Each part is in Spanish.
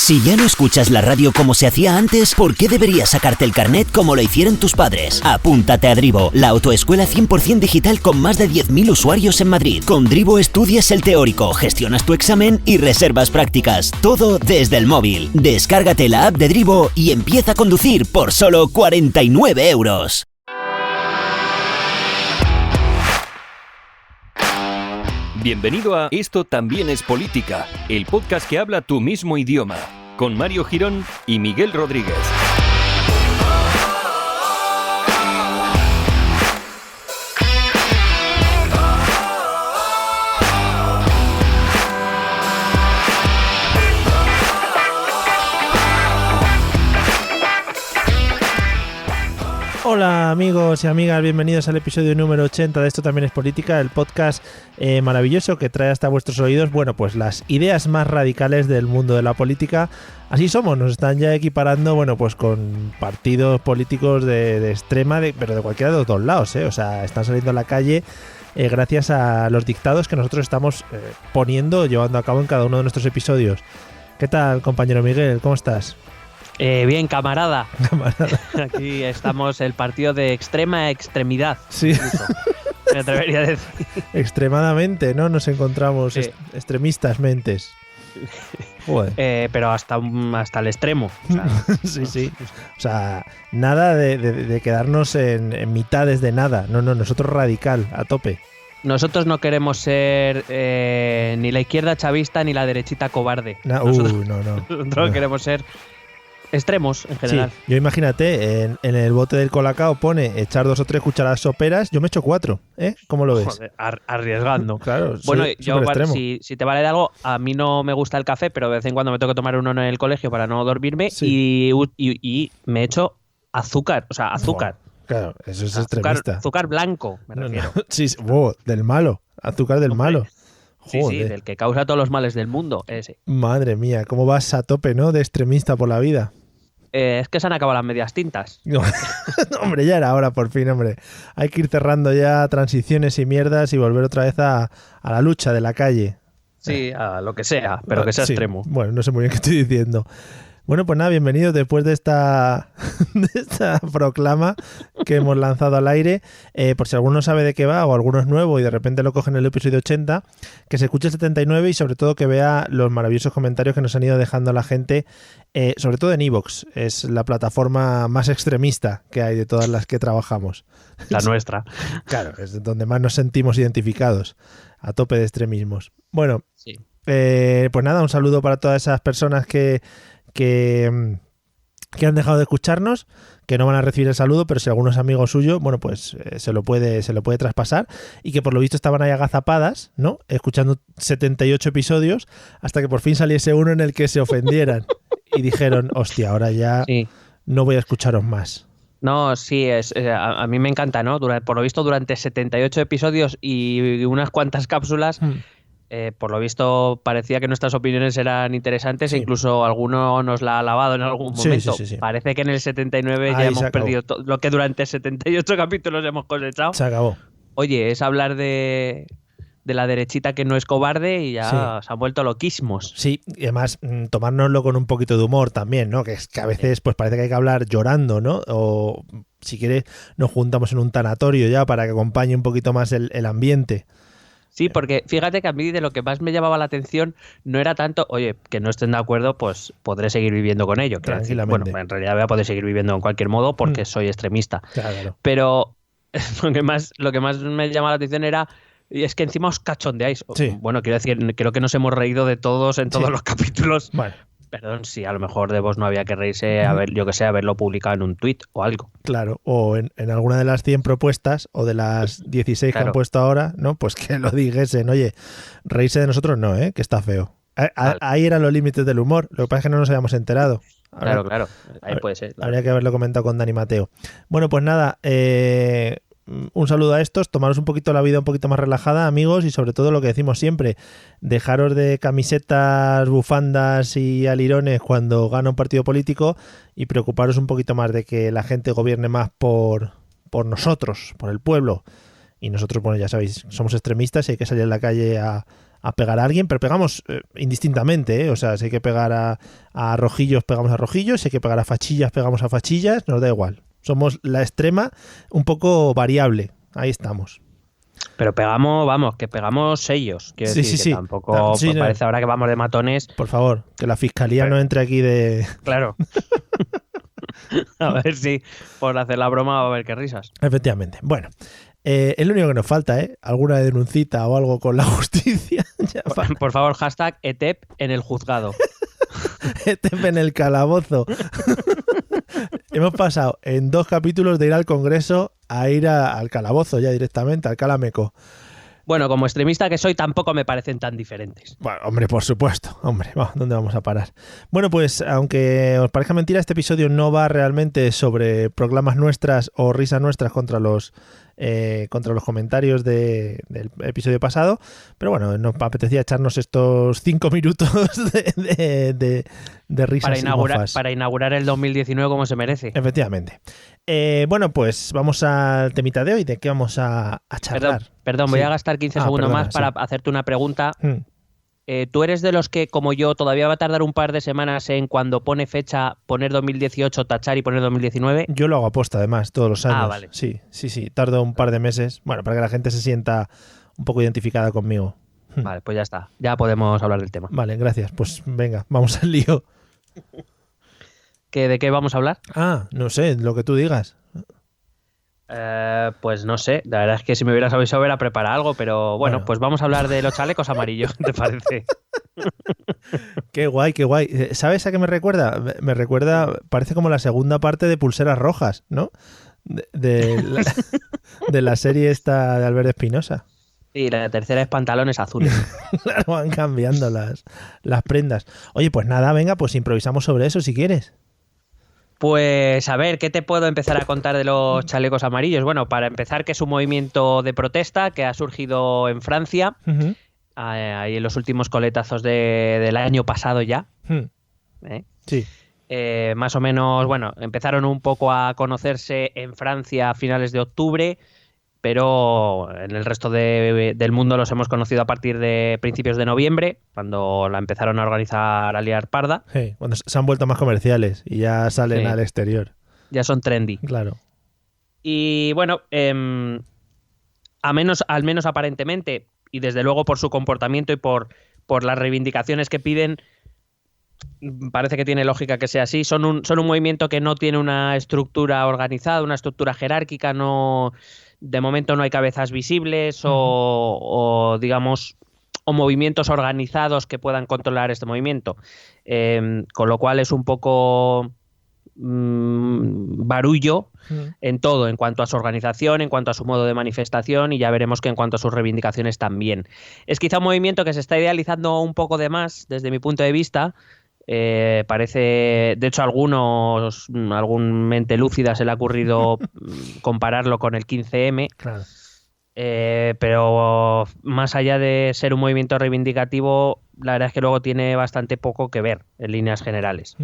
Si ya no escuchas la radio como se hacía antes, ¿por qué deberías sacarte el carnet como lo hicieron tus padres? Apúntate a Drivo, la autoescuela 100% digital con más de 10.000 usuarios en Madrid. Con Drivo estudias el teórico, gestionas tu examen y reservas prácticas. Todo desde el móvil. Descárgate la app de Drivo y empieza a conducir por solo 49 euros. Bienvenido a Esto también es política, el podcast que habla tu mismo idioma, con Mario Girón y Miguel Rodríguez. Hola amigos y amigas, bienvenidos al episodio número 80 de Esto también es política, el podcast maravilloso que trae hasta vuestros oídos, bueno, pues las ideas más radicales del mundo de la política. Así somos, nos están ya equiparando, bueno, pues con partidos políticos de extrema, pero de cualquiera de los dos lados, o sea, están saliendo a la calle gracias a los dictados que nosotros estamos llevando a cabo en cada uno de nuestros episodios. ¿Qué tal, compañero Miguel? ¿Cómo estás? Bien, camarada. Aquí estamos, el partido de extrema extremidad. Sí. Me atrevería a decir. Extremadamente, ¿no? Nos encontramos extremistas mentes. Pero hasta el extremo. O sea, sí. O sea, nada de quedarnos en mitades de nada. No, nosotros radical, a tope. Nosotros no queremos ser ni la izquierda chavista ni la derechita cobarde. Nosotros queremos ser extremos en general. Sí, yo imagínate, en el bote del Colacao pone echar 2 o 3 cucharadas soperas, yo me echo 4, ¿Cómo lo ves? Joder, arriesgando. Claro, bueno, yo si te vale de algo, a mí no me gusta el café, pero de vez en cuando me tengo que tomar uno en el colegio para no dormirme, y me echo azúcar, azúcar. Claro, eso es extremista. Azúcar blanco, me refiero. Sí, del malo, azúcar del malo. Joder. Sí, del que causa todos los males del mundo, ese. Madre mía, cómo vas a tope, ¿no? De extremista por la vida. Es que se han acabado las medias tintas. No, hombre, ya era hora, por fin, hombre. Hay que ir cerrando ya transiciones y mierdas y volver otra vez a la lucha de la calle. Sí, a lo que sea, pero que sea extremo. Bueno, no sé muy bien qué estoy diciendo. Bueno, pues nada, bienvenidos después de esta proclama que hemos lanzado al aire. Por si alguno sabe de qué va o alguno es nuevo y de repente lo coge en el episodio 80, que se escuche el 79 y sobre todo que vea los maravillosos comentarios que nos han ido dejando la gente, sobre todo en iVoox. Es la plataforma más extremista que hay de todas las que trabajamos. La nuestra. Claro, es donde más nos sentimos identificados, a tope de extremismos. Bueno, sí. Pues nada, un saludo para todas esas personas que han dejado de escucharnos, que no van a recibir el saludo, pero si alguno es amigo suyo, bueno, pues se lo puede traspasar, y que por lo visto estaban ahí agazapadas, ¿no? Escuchando 78 episodios hasta que por fin saliese uno en el que se ofendieran y dijeron, hostia, ahora ya no voy a escucharos más. No, sí, a mí me encanta, ¿no? Por lo visto, durante 78 episodios y unas cuantas cápsulas, por lo visto parecía que nuestras opiniones eran interesantes, e incluso alguno nos la ha alabado en algún momento. Sí. Parece que en el 79 ya hemos perdido todo lo que durante 78 capítulos hemos cosechado. Se acabó. Oye, es hablar de la derechita que no es cobarde y ya se han vuelto loquismos. Sí, y además tomárnoslo con un poquito de humor también, ¿no? Que es que a veces pues parece que hay que hablar llorando, ¿no? O si quieres nos juntamos en un tanatorio ya para que acompañe un poquito más el ambiente. Sí, porque fíjate que a mí de lo que más me llamaba la atención no era tanto, oye, que no estén de acuerdo, pues podré seguir viviendo con ello. Tranquilamente. Bueno, en realidad voy a poder seguir viviendo en cualquier modo porque soy extremista. Claro. Pero lo que más me llamaba la atención era, y es que encima os cachondeáis. Sí. Bueno, quiero decir, creo que nos hemos reído de todos en todos los capítulos. Bueno. Perdón, si a lo mejor de vos no había que reírse, haberlo publicado en un tuit o algo. Claro, o en alguna de las 100 propuestas o de las 16 que han puesto ahora, ¿no? Pues que lo dijesen, oye, reírse de nosotros no, que está feo. Ahí eran los límites del humor, lo que pasa es que no nos habíamos enterado. Claro, ahí puede ser. Claro. Habría que haberlo comentado con Dani Mateo. Bueno, pues nada, un saludo a estos, tomaros un poquito la vida un poquito más relajada, amigos, y sobre todo lo que decimos siempre, dejaros de camisetas, bufandas y alirones cuando gana un partido político y preocuparos un poquito más de que la gente gobierne más por nosotros, por el pueblo. Y nosotros, bueno, ya sabéis, somos extremistas y hay que salir a la calle a pegar a alguien, pero pegamos indistintamente, ¿eh? O sea, si hay que pegar a rojillos, pegamos a rojillos, si hay que pegar a fachillas, pegamos a fachillas, nos da igual. Somos la extrema un poco variable. Ahí estamos. Pero pegamos sellos. Quiero decir que tampoco parece ahora que vamos de matones. Por favor, que la fiscalía no entre aquí de... Claro. A ver si por hacer la broma va a haber qué risas. Efectivamente. Bueno, es lo único que nos falta, ¿eh? Alguna denuncita o algo con la justicia. Por favor, hashtag ETEP en el juzgado. ETEP en el calabozo. Hemos pasado en 2 capítulos de ir al Congreso a ir al calabozo ya directamente, al calameco. Bueno, como extremista que soy, tampoco me parecen tan diferentes. Bueno, hombre, por supuesto. Hombre, ¿dónde vamos a parar? Bueno, pues aunque os parezca mentira, este episodio no va realmente sobre proclamas nuestras o risas nuestras contra los comentarios del episodio pasado, pero bueno, nos apetecía echarnos estos 5 minutos de risas para inaugurar el 2019 como se merece. Efectivamente. Bueno, pues vamos al temita de hoy. ¿De qué vamos a charlar? Perdón, voy a gastar 15 segundos más para hacerte una pregunta. ¿Tú eres de los que, como yo, todavía va a tardar un par de semanas en cuando pone fecha poner 2018, tachar y poner 2019? Yo lo hago aposta, además, todos los años. Vale. Sí. Tardo un par de meses. Bueno, para que la gente se sienta un poco identificada conmigo. Vale, pues ya está. Ya podemos hablar del tema. Vale, gracias. Pues venga, vamos al lío. ¿De qué vamos a hablar? No sé, lo que tú digas. Pues no sé, la verdad es que si me hubieras avisado hubiera preparado algo, pero bueno, pues vamos a hablar de los chalecos amarillos, ¿te parece? Qué guay, qué guay. ¿Sabes a qué me recuerda? Me recuerda, parece como la segunda parte de Pulseras Rojas, ¿no? De la serie esta de Albert Espinosa. Sí, la tercera es Pantalones Azules. Claro, van cambiando las prendas. Oye, pues nada, venga, pues improvisamos sobre eso si quieres. Pues a ver, ¿qué te puedo empezar a contar de los chalecos amarillos? Bueno, para empezar, que es un movimiento de protesta que ha surgido en Francia, ahí en los últimos coletazos del año pasado ya. Sí. Más o menos, bueno, empezaron un poco a conocerse en Francia a finales de octubre, pero en el resto del mundo los hemos conocido a partir de principios de noviembre, cuando la empezaron a organizar a liar parda. Sí, cuando se han vuelto más comerciales y ya salen al exterior. Ya son trendy. Claro. Y bueno, al menos aparentemente, y desde luego por su comportamiento y por las reivindicaciones que piden, parece que tiene lógica que sea así. Son un movimiento que no tiene una estructura organizada, una estructura jerárquica, de momento no hay cabezas visibles o digamos, o movimientos organizados que puedan controlar este movimiento. Con lo cual es un poco barullo en todo, en cuanto a su organización, en cuanto a su modo de manifestación, y ya veremos que en cuanto a sus reivindicaciones también. Es quizá un movimiento que se está idealizando un poco de más desde mi punto de vista. Parece, de hecho, algún mente lúcida se le ha ocurrido compararlo con el 15M. Claro. Pero más allá de ser un movimiento reivindicativo, la verdad es que luego tiene bastante poco que ver en líneas generales.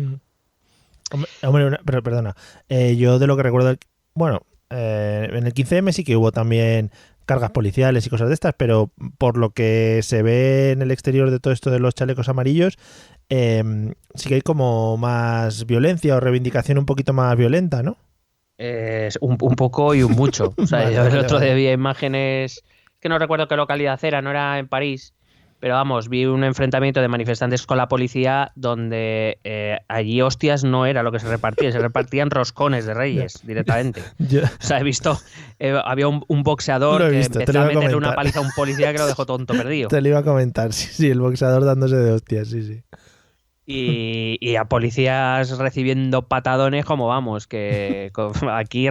Hombre, pero perdona, yo de lo que recuerdo, bueno, en el 15M sí que hubo también cargas policiales y cosas de estas, pero por lo que se ve en el exterior de todo esto de los chalecos amarillos, sí que hay como más violencia o reivindicación un poquito más violenta, ¿no? Un poco y un mucho. O sea, yo el otro día vi imágenes, que no recuerdo qué localidad era, no era en París, pero vamos, vi un enfrentamiento de manifestantes con la policía donde allí hostias no era lo que se repartían roscones de Reyes directamente. O sea, he visto, había un boxeador que empezó a meterle una paliza a un policía que lo dejó tonto perdido. Te lo iba a comentar, sí, el boxeador dándose de hostias, sí. Y a policías recibiendo patadones como vamos, que aquí,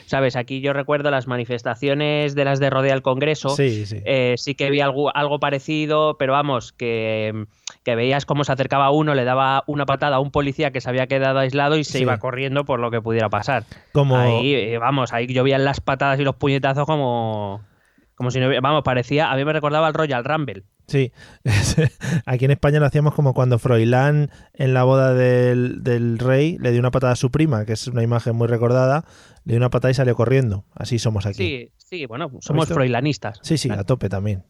¿sabes? Aquí yo recuerdo las manifestaciones de las de Rodea al Congreso, sí que vi algo parecido, pero vamos, que veías cómo se acercaba uno, le daba una patada a un policía que se había quedado aislado y se iba corriendo por lo que pudiera pasar. Ahí llovían las patadas y los puñetazos como si no, vamos, parecía, a mí me recordaba al Royal Rumble. Sí, aquí en España lo hacíamos como cuando Froilán en la boda del rey le dio una patada a su prima, que es una imagen muy recordada, le dio una patada y salió corriendo. Así somos aquí. Sí, bueno, somos froilanistas. Sí, a tope también.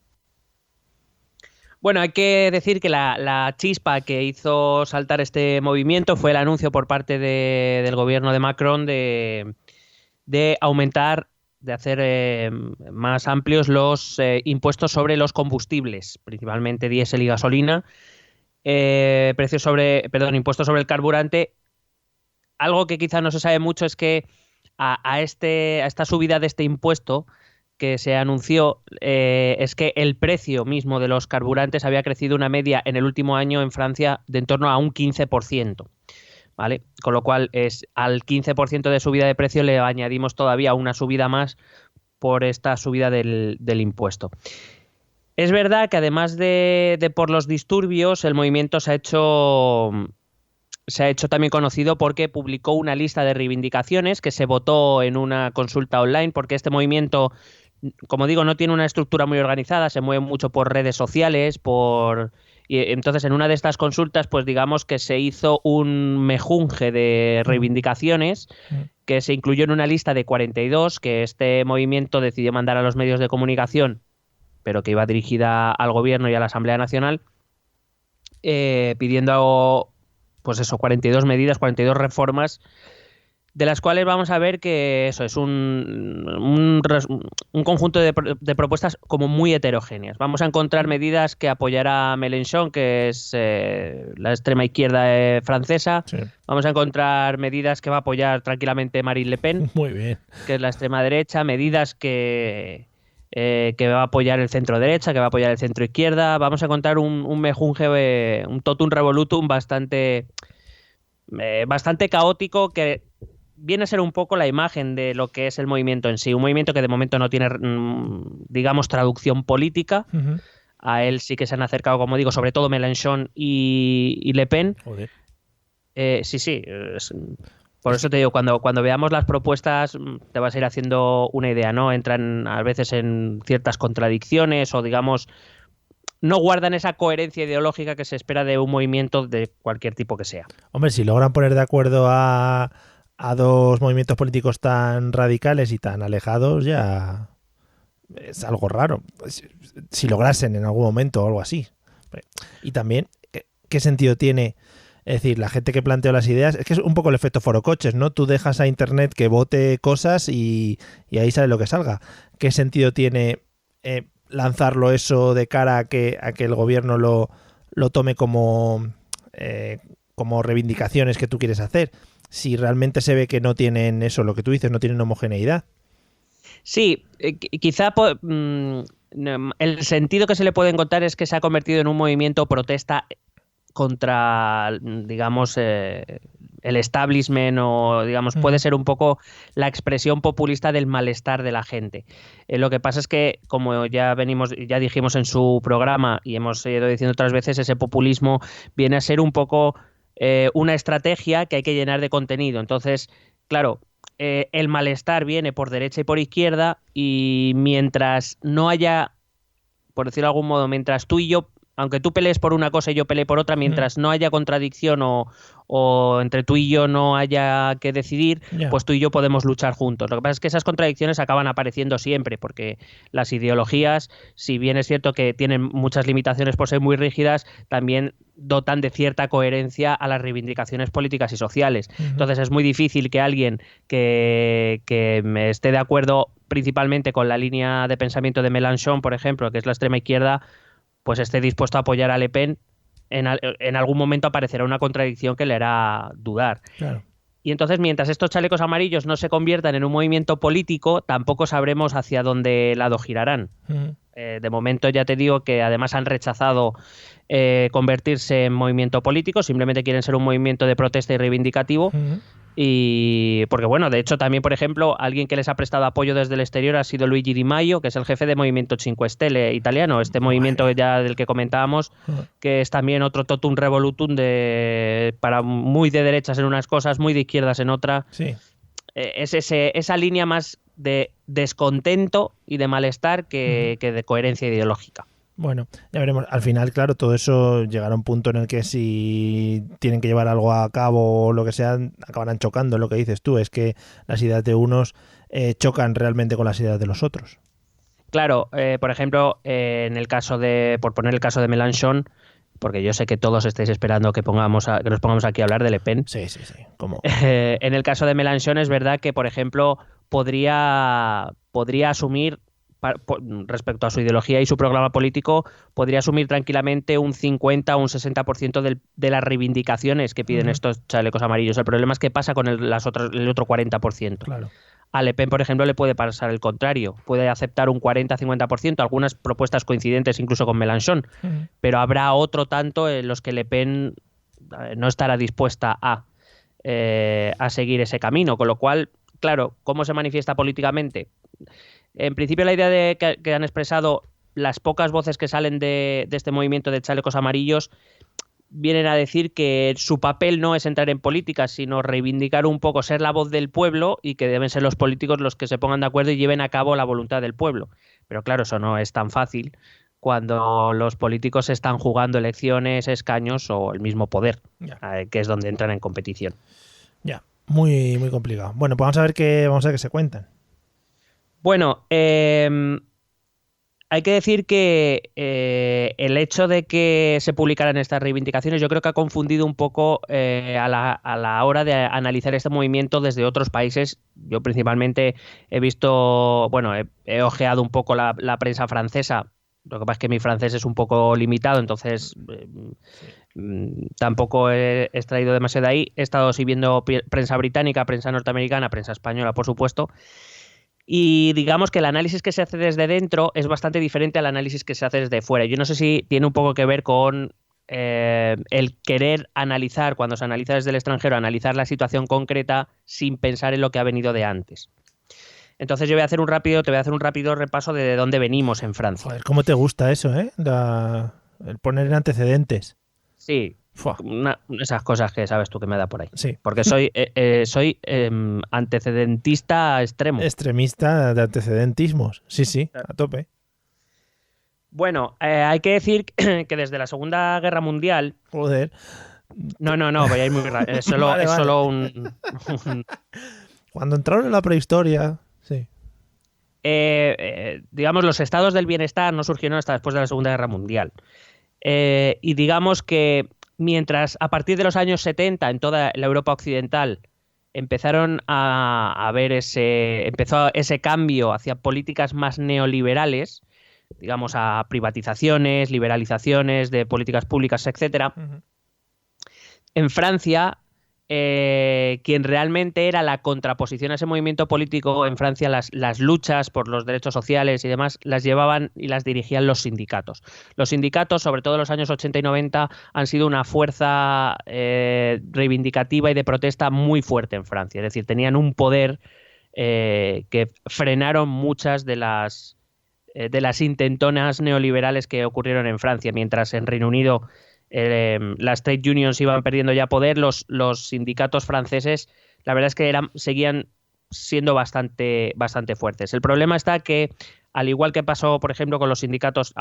Bueno, hay que decir que la chispa que hizo saltar este movimiento fue el anuncio por parte del gobierno de Macron de aumentar, de hacer más amplios los impuestos sobre los combustibles, principalmente diésel y gasolina, impuestos sobre el carburante. Algo que quizá no se sabe mucho es que a esta subida de este impuesto que se anunció, es que el precio mismo de los carburantes había crecido una media en el último año en Francia de en torno a un 15%, ¿vale? Con lo cual al 15% de subida de precio le añadimos todavía una subida más por esta subida del impuesto. Es verdad que además de por los disturbios, el movimiento se ha hecho también conocido porque publicó una lista de reivindicaciones que se votó en una consulta online, porque este movimiento, como digo, no tiene una estructura muy organizada, se mueve mucho por redes sociales, y entonces en una de estas consultas, pues digamos que se hizo un mejunje de reivindicaciones que se incluyó en una lista de 42 que este movimiento decidió mandar a los medios de comunicación, pero que iba dirigida al gobierno y a la Asamblea Nacional, pidiendo, pues eso, 42 medidas, 42 reformas, de las cuales vamos a ver que eso es un conjunto de propuestas como muy heterogéneas. Vamos a encontrar medidas que apoyará Mélenchon, que es la extrema izquierda francesa. Sí. Vamos a encontrar medidas que va a apoyar tranquilamente Marine Le Pen, muy bien, que es la extrema derecha. Medidas que va a apoyar el centro derecha, que va a apoyar el centro izquierda. Vamos a encontrar un mejunje, un totum revolutum bastante caótico, que viene a ser un poco la imagen de lo que es el movimiento en sí. Un movimiento que de momento no tiene, digamos, traducción política. Uh-huh. A él sí que se han acercado, como digo, sobre todo Mélenchon y Le Pen. Joder. Sí. Por eso te digo, cuando veamos las propuestas te vas a ir haciendo una idea, ¿no? Entran a veces en ciertas contradicciones o, digamos, no guardan esa coherencia ideológica que se espera de un movimiento de cualquier tipo que sea. Hombre, si logran poner de acuerdo a dos movimientos políticos tan radicales y tan alejados, ya es algo raro. Si lograsen en algún momento o algo así. Y también, ¿qué sentido tiene? Es decir, la gente que planteó las ideas, es que es un poco el efecto forocoches, ¿no? Tú dejas a internet que vote cosas y ahí sale lo que salga. ¿Qué sentido tiene lanzarlo eso de cara a que el gobierno lo tome como reivindicaciones que tú quieres hacer? Si realmente se ve que no tienen eso, lo que tú dices, no tienen homogeneidad. Sí, quizá el sentido que se le puede encontrar es que se ha convertido en un movimiento protesta contra, digamos, el establishment, o digamos, puede ser un poco la expresión populista del malestar de la gente. Lo que pasa es que, como ya dijimos en su programa y hemos ido diciendo otras veces, ese populismo viene a ser un poco una estrategia que hay que llenar de contenido. Entonces, claro, el malestar viene por derecha y por izquierda, y mientras no haya, por decirlo de algún modo, mientras tú y yo, aunque tú pelees por una cosa y yo peleé por otra, mientras no haya contradicción o entre tú y yo no haya que decidir, pues tú y yo podemos luchar juntos. Lo que pasa es que esas contradicciones acaban apareciendo siempre, porque las ideologías, si bien es cierto que tienen muchas limitaciones por ser muy rígidas, también dotan de cierta coherencia a las reivindicaciones políticas y sociales. Entonces es muy difícil que alguien que esté de acuerdo principalmente con la línea de pensamiento de Mélenchon, por ejemplo, que es la extrema izquierda, pues esté dispuesto a apoyar a Le Pen. En algún momento aparecerá una contradicción que le hará dudar. Claro. Y entonces, mientras estos chalecos amarillos no se conviertan en un movimiento político, tampoco sabremos hacia dónde lado girarán. De momento ya te digo que además han rechazado convertirse en movimiento político, simplemente quieren ser un movimiento de protesta y reivindicativo. Y porque, bueno, de hecho también, por ejemplo, alguien que les ha prestado apoyo desde el exterior ha sido Luigi Di Maio, que es el jefe de Movimiento 5 Stelle italiano, este movimiento ya del que comentábamos, que es también otro totum revolutum para muy de derechas en unas cosas, muy de izquierdas en otra. Sí. Es esa línea más de descontento y de malestar que de coherencia ideológica. Bueno, ya veremos. Al final, claro, todo eso llegará a un punto en el que si tienen que llevar algo a cabo o lo que sea, acabarán chocando. Lo que dices tú es que las ideas de unos chocan realmente con las ideas de los otros. Claro, por ejemplo, por poner el caso de Mélenchon, porque yo sé que todos estáis esperando que nos pongamos aquí a hablar de Le Pen. Sí. ¿Cómo? En el caso de Mélenchon es verdad que, por ejemplo, podría asumir, respecto a su ideología y su programa político, podría asumir tranquilamente un 50 o un 60% de las reivindicaciones que piden estos chalecos amarillos. El problema es que pasa con el otro 40%. Claro. A Le Pen, por ejemplo, le puede pasar el contrario. Puede aceptar un 40-50%, algunas propuestas coincidentes incluso con Mélenchon, pero habrá otro tanto en los que Le Pen no estará dispuesta a seguir ese camino. Con lo cual, claro, ¿cómo se manifiesta políticamente? En principio, la idea que han expresado las pocas voces que salen de este movimiento de chalecos amarillos vienen a decir que su papel no es entrar en política, sino reivindicar un poco, ser la voz del pueblo, y que deben ser los políticos los que se pongan de acuerdo y lleven a cabo la voluntad del pueblo. Pero claro, eso no es tan fácil cuando los políticos están jugando elecciones, escaños o el mismo poder, que es donde entran en competición. Ya, muy, muy complicado. Bueno, pues vamos a ver qué se cuentan. Bueno, hay que decir que el hecho de que se publicaran estas reivindicaciones yo creo que ha confundido un poco a la hora de analizar este movimiento desde otros países. Yo principalmente he visto, bueno, he ojeado un poco la prensa francesa. Lo que pasa es que mi francés es un poco limitado, entonces tampoco he extraído demasiado de ahí. He estado siguiendo prensa británica, prensa norteamericana, prensa española, por supuesto. Y digamos que el análisis que se hace desde dentro es bastante diferente al análisis que se hace desde fuera. Yo no sé si tiene un poco que ver con el querer analizar, cuando se analiza desde el extranjero, analizar la situación concreta sin pensar en lo que ha venido de antes. Entonces te voy a hacer un rápido repaso de dónde venimos en Francia. Joder, ¿cómo te gusta eso, el poner en antecedentes? Sí. Esas cosas que sabes tú que me da por ahí. Sí. Porque soy antecedentista extremo. Extremista de antecedentismos. Sí, a tope. Bueno, hay que decir que desde la Segunda Guerra Mundial... Joder. No, voy a ir muy rápido. Es solo un... Cuando entraron en la prehistoria... Sí. Digamos, los estados del bienestar no surgieron hasta después de la Segunda Guerra Mundial. Y digamos que mientras a partir de los años 70 en toda la Europa occidental empezaron a ver empezó ese cambio hacia políticas más neoliberales, digamos a privatizaciones, liberalizaciones de políticas públicas, etcétera. En Francia, quien realmente era la contraposición a ese movimiento político, en Francia las luchas por los derechos sociales y demás las llevaban y las dirigían los sindicatos. Los sindicatos, sobre todo en los años 80 y 90, han sido una fuerza reivindicativa y de protesta muy fuerte en Francia. Es decir, tenían un poder que frenaron muchas de las intentonas neoliberales que ocurrieron en Francia, mientras en Reino Unido las trade unions iban perdiendo ya poder. Los sindicatos franceses, la verdad es que seguían siendo bastante fuertes. El problema está que, al igual que pasó, por ejemplo, con los sindicatos,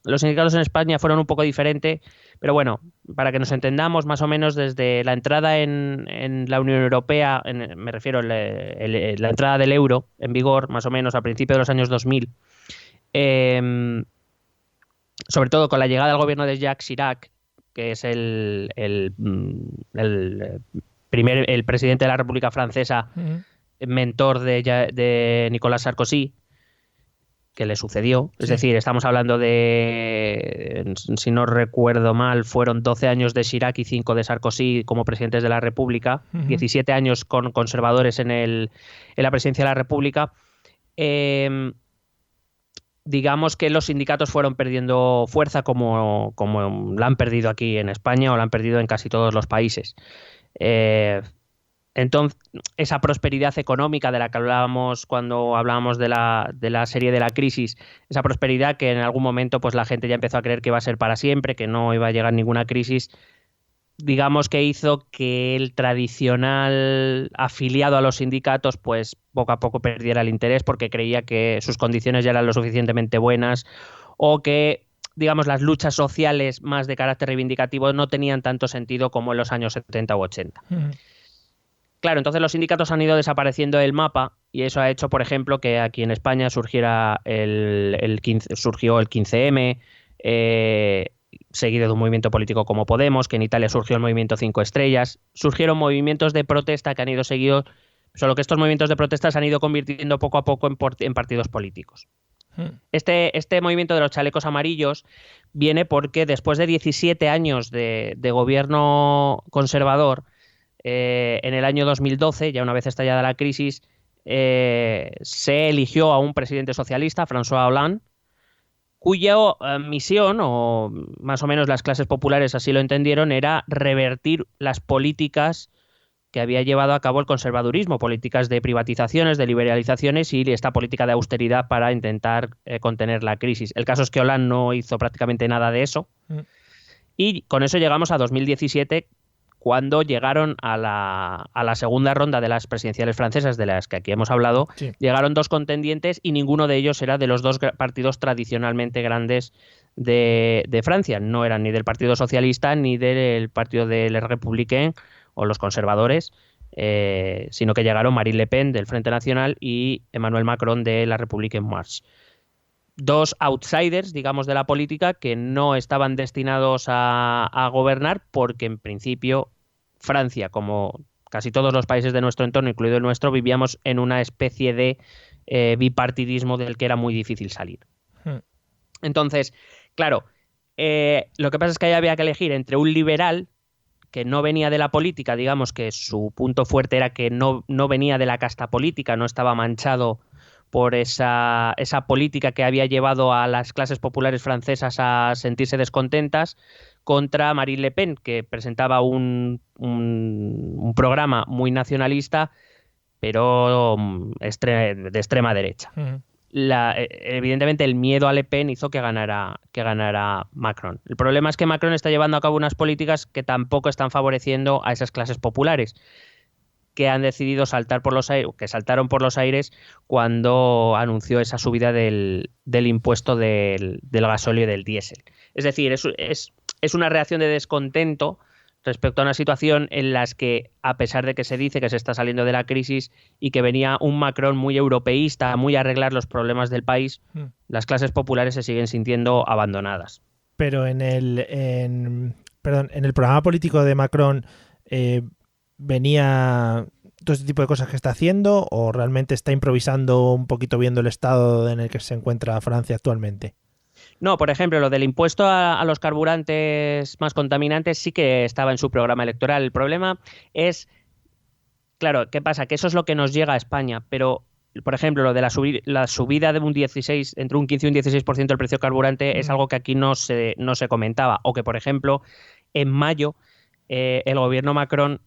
los sindicatos en España fueron un poco diferentes, pero bueno, para que nos entendamos, más o menos desde la entrada en la Unión Europea, me refiero a la entrada del euro en vigor, más o menos a principios de los años 2000, sobre todo con la llegada al gobierno de Jacques Chirac, que es el presidente de la República Francesa, mentor de Nicolas Sarkozy, que le sucedió. Es decir, estamos hablando de, si no recuerdo mal, fueron 12 años de Chirac y 5 de Sarkozy como presidentes de la República, 17 años con conservadores en la presidencia de la República. Digamos que los sindicatos fueron perdiendo fuerza como la han perdido aquí en España o la han perdido en casi todos los países. Entonces, esa prosperidad económica de la que hablábamos cuando hablábamos de la serie de la crisis, esa prosperidad que en algún momento pues la gente ya empezó a creer que iba a ser para siempre, que no iba a llegar ninguna crisis, digamos que hizo que el tradicional afiliado a los sindicatos pues poco a poco perdiera el interés porque creía que sus condiciones ya eran lo suficientemente buenas o que, digamos, las luchas sociales más de carácter reivindicativo no tenían tanto sentido como en los años 70 u 80. Claro, entonces los sindicatos han ido desapareciendo del mapa y eso ha hecho, por ejemplo, que aquí en España surgiera surgió el 15M, seguido de un movimiento político como Podemos, que en Italia surgió el movimiento 5 Estrellas. Surgieron movimientos de protesta que han ido seguidos, solo que estos movimientos de protesta se han ido convirtiendo poco a poco en partidos políticos. Este movimiento de los chalecos amarillos viene porque después de 17 años de gobierno conservador, en el año 2012, ya una vez estallada la crisis, se eligió a un presidente socialista, François Hollande, cuya misión, o más o menos las clases populares así lo entendieron, era revertir las políticas que había llevado a cabo el conservadurismo, políticas de privatizaciones, de liberalizaciones y esta política de austeridad para intentar contener la crisis. El caso es que Hollande no hizo prácticamente nada de eso, y con eso llegamos a 2017, cuando llegaron a la segunda ronda de las presidenciales francesas, de las que aquí hemos hablado. Sí. Llegaron dos contendientes y ninguno de ellos era de los dos partidos tradicionalmente grandes de Francia. No eran ni del Partido Socialista ni del Partido de Les Républicains o los conservadores, sino que llegaron Marine Le Pen del Frente Nacional y Emmanuel Macron de la République En Marche. Dos outsiders, digamos, de la política que no estaban destinados a gobernar porque, en principio, Francia, como casi todos los países de nuestro entorno, incluido el nuestro, vivíamos en una especie de bipartidismo del que era muy difícil salir. Entonces, claro, lo que pasa es que ahí había que elegir entre un liberal que no venía de la política, digamos que su punto fuerte era que no venía de la casta política, no estaba manchado por esa política que había llevado a las clases populares francesas a sentirse descontentas, contra Marine Le Pen, que presentaba un programa muy nacionalista, pero de extrema derecha. Evidentemente el miedo a Le Pen hizo que ganara Macron. El problema es que Macron está llevando a cabo unas políticas que tampoco están favoreciendo a esas clases populares, que han decidido saltaron por los aires cuando anunció esa subida del impuesto del gasóleo y del diésel. Es decir, es una reacción de descontento respecto a una situación en la que, a pesar de que se dice que se está saliendo de la crisis y que venía un Macron muy europeísta, muy a arreglar los problemas del país, las clases populares se siguen sintiendo abandonadas. Pero en el programa político de Macron venía todo este tipo de cosas que está haciendo, o realmente está improvisando un poquito viendo el estado en el que se encuentra Francia actualmente? No, por ejemplo, lo del impuesto a los carburantes más contaminantes sí que estaba en su programa electoral. El problema es, claro, ¿qué pasa? Que eso es lo que nos llega a España, pero, por ejemplo, lo de la subida de entre un 15 y un 16% del precio carburante es algo que aquí no se comentaba. O que, por ejemplo, en mayo el gobierno Macron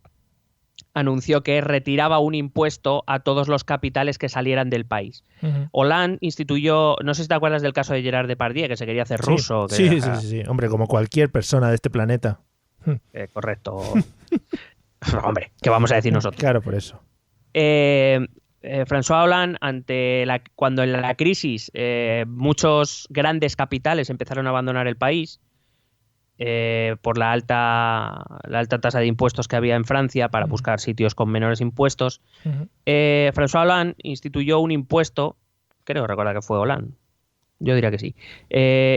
anunció que retiraba un impuesto a todos los capitales que salieran del país. Hollande instituyó, no sé si te acuerdas del caso de Gerard Depardieu, que se quería hacer ruso. Sí, hombre, como cualquier persona de este planeta. Correcto. Hombre, ¿qué vamos a decir nosotros? Claro, por eso. François Hollande, cuando en la crisis muchos grandes capitales empezaron a abandonar el país, por la alta tasa de impuestos que había en Francia para buscar sitios con menores impuestos, François Hollande instituyó un impuesto, creo recordar que fue Hollande, yo diría que sí,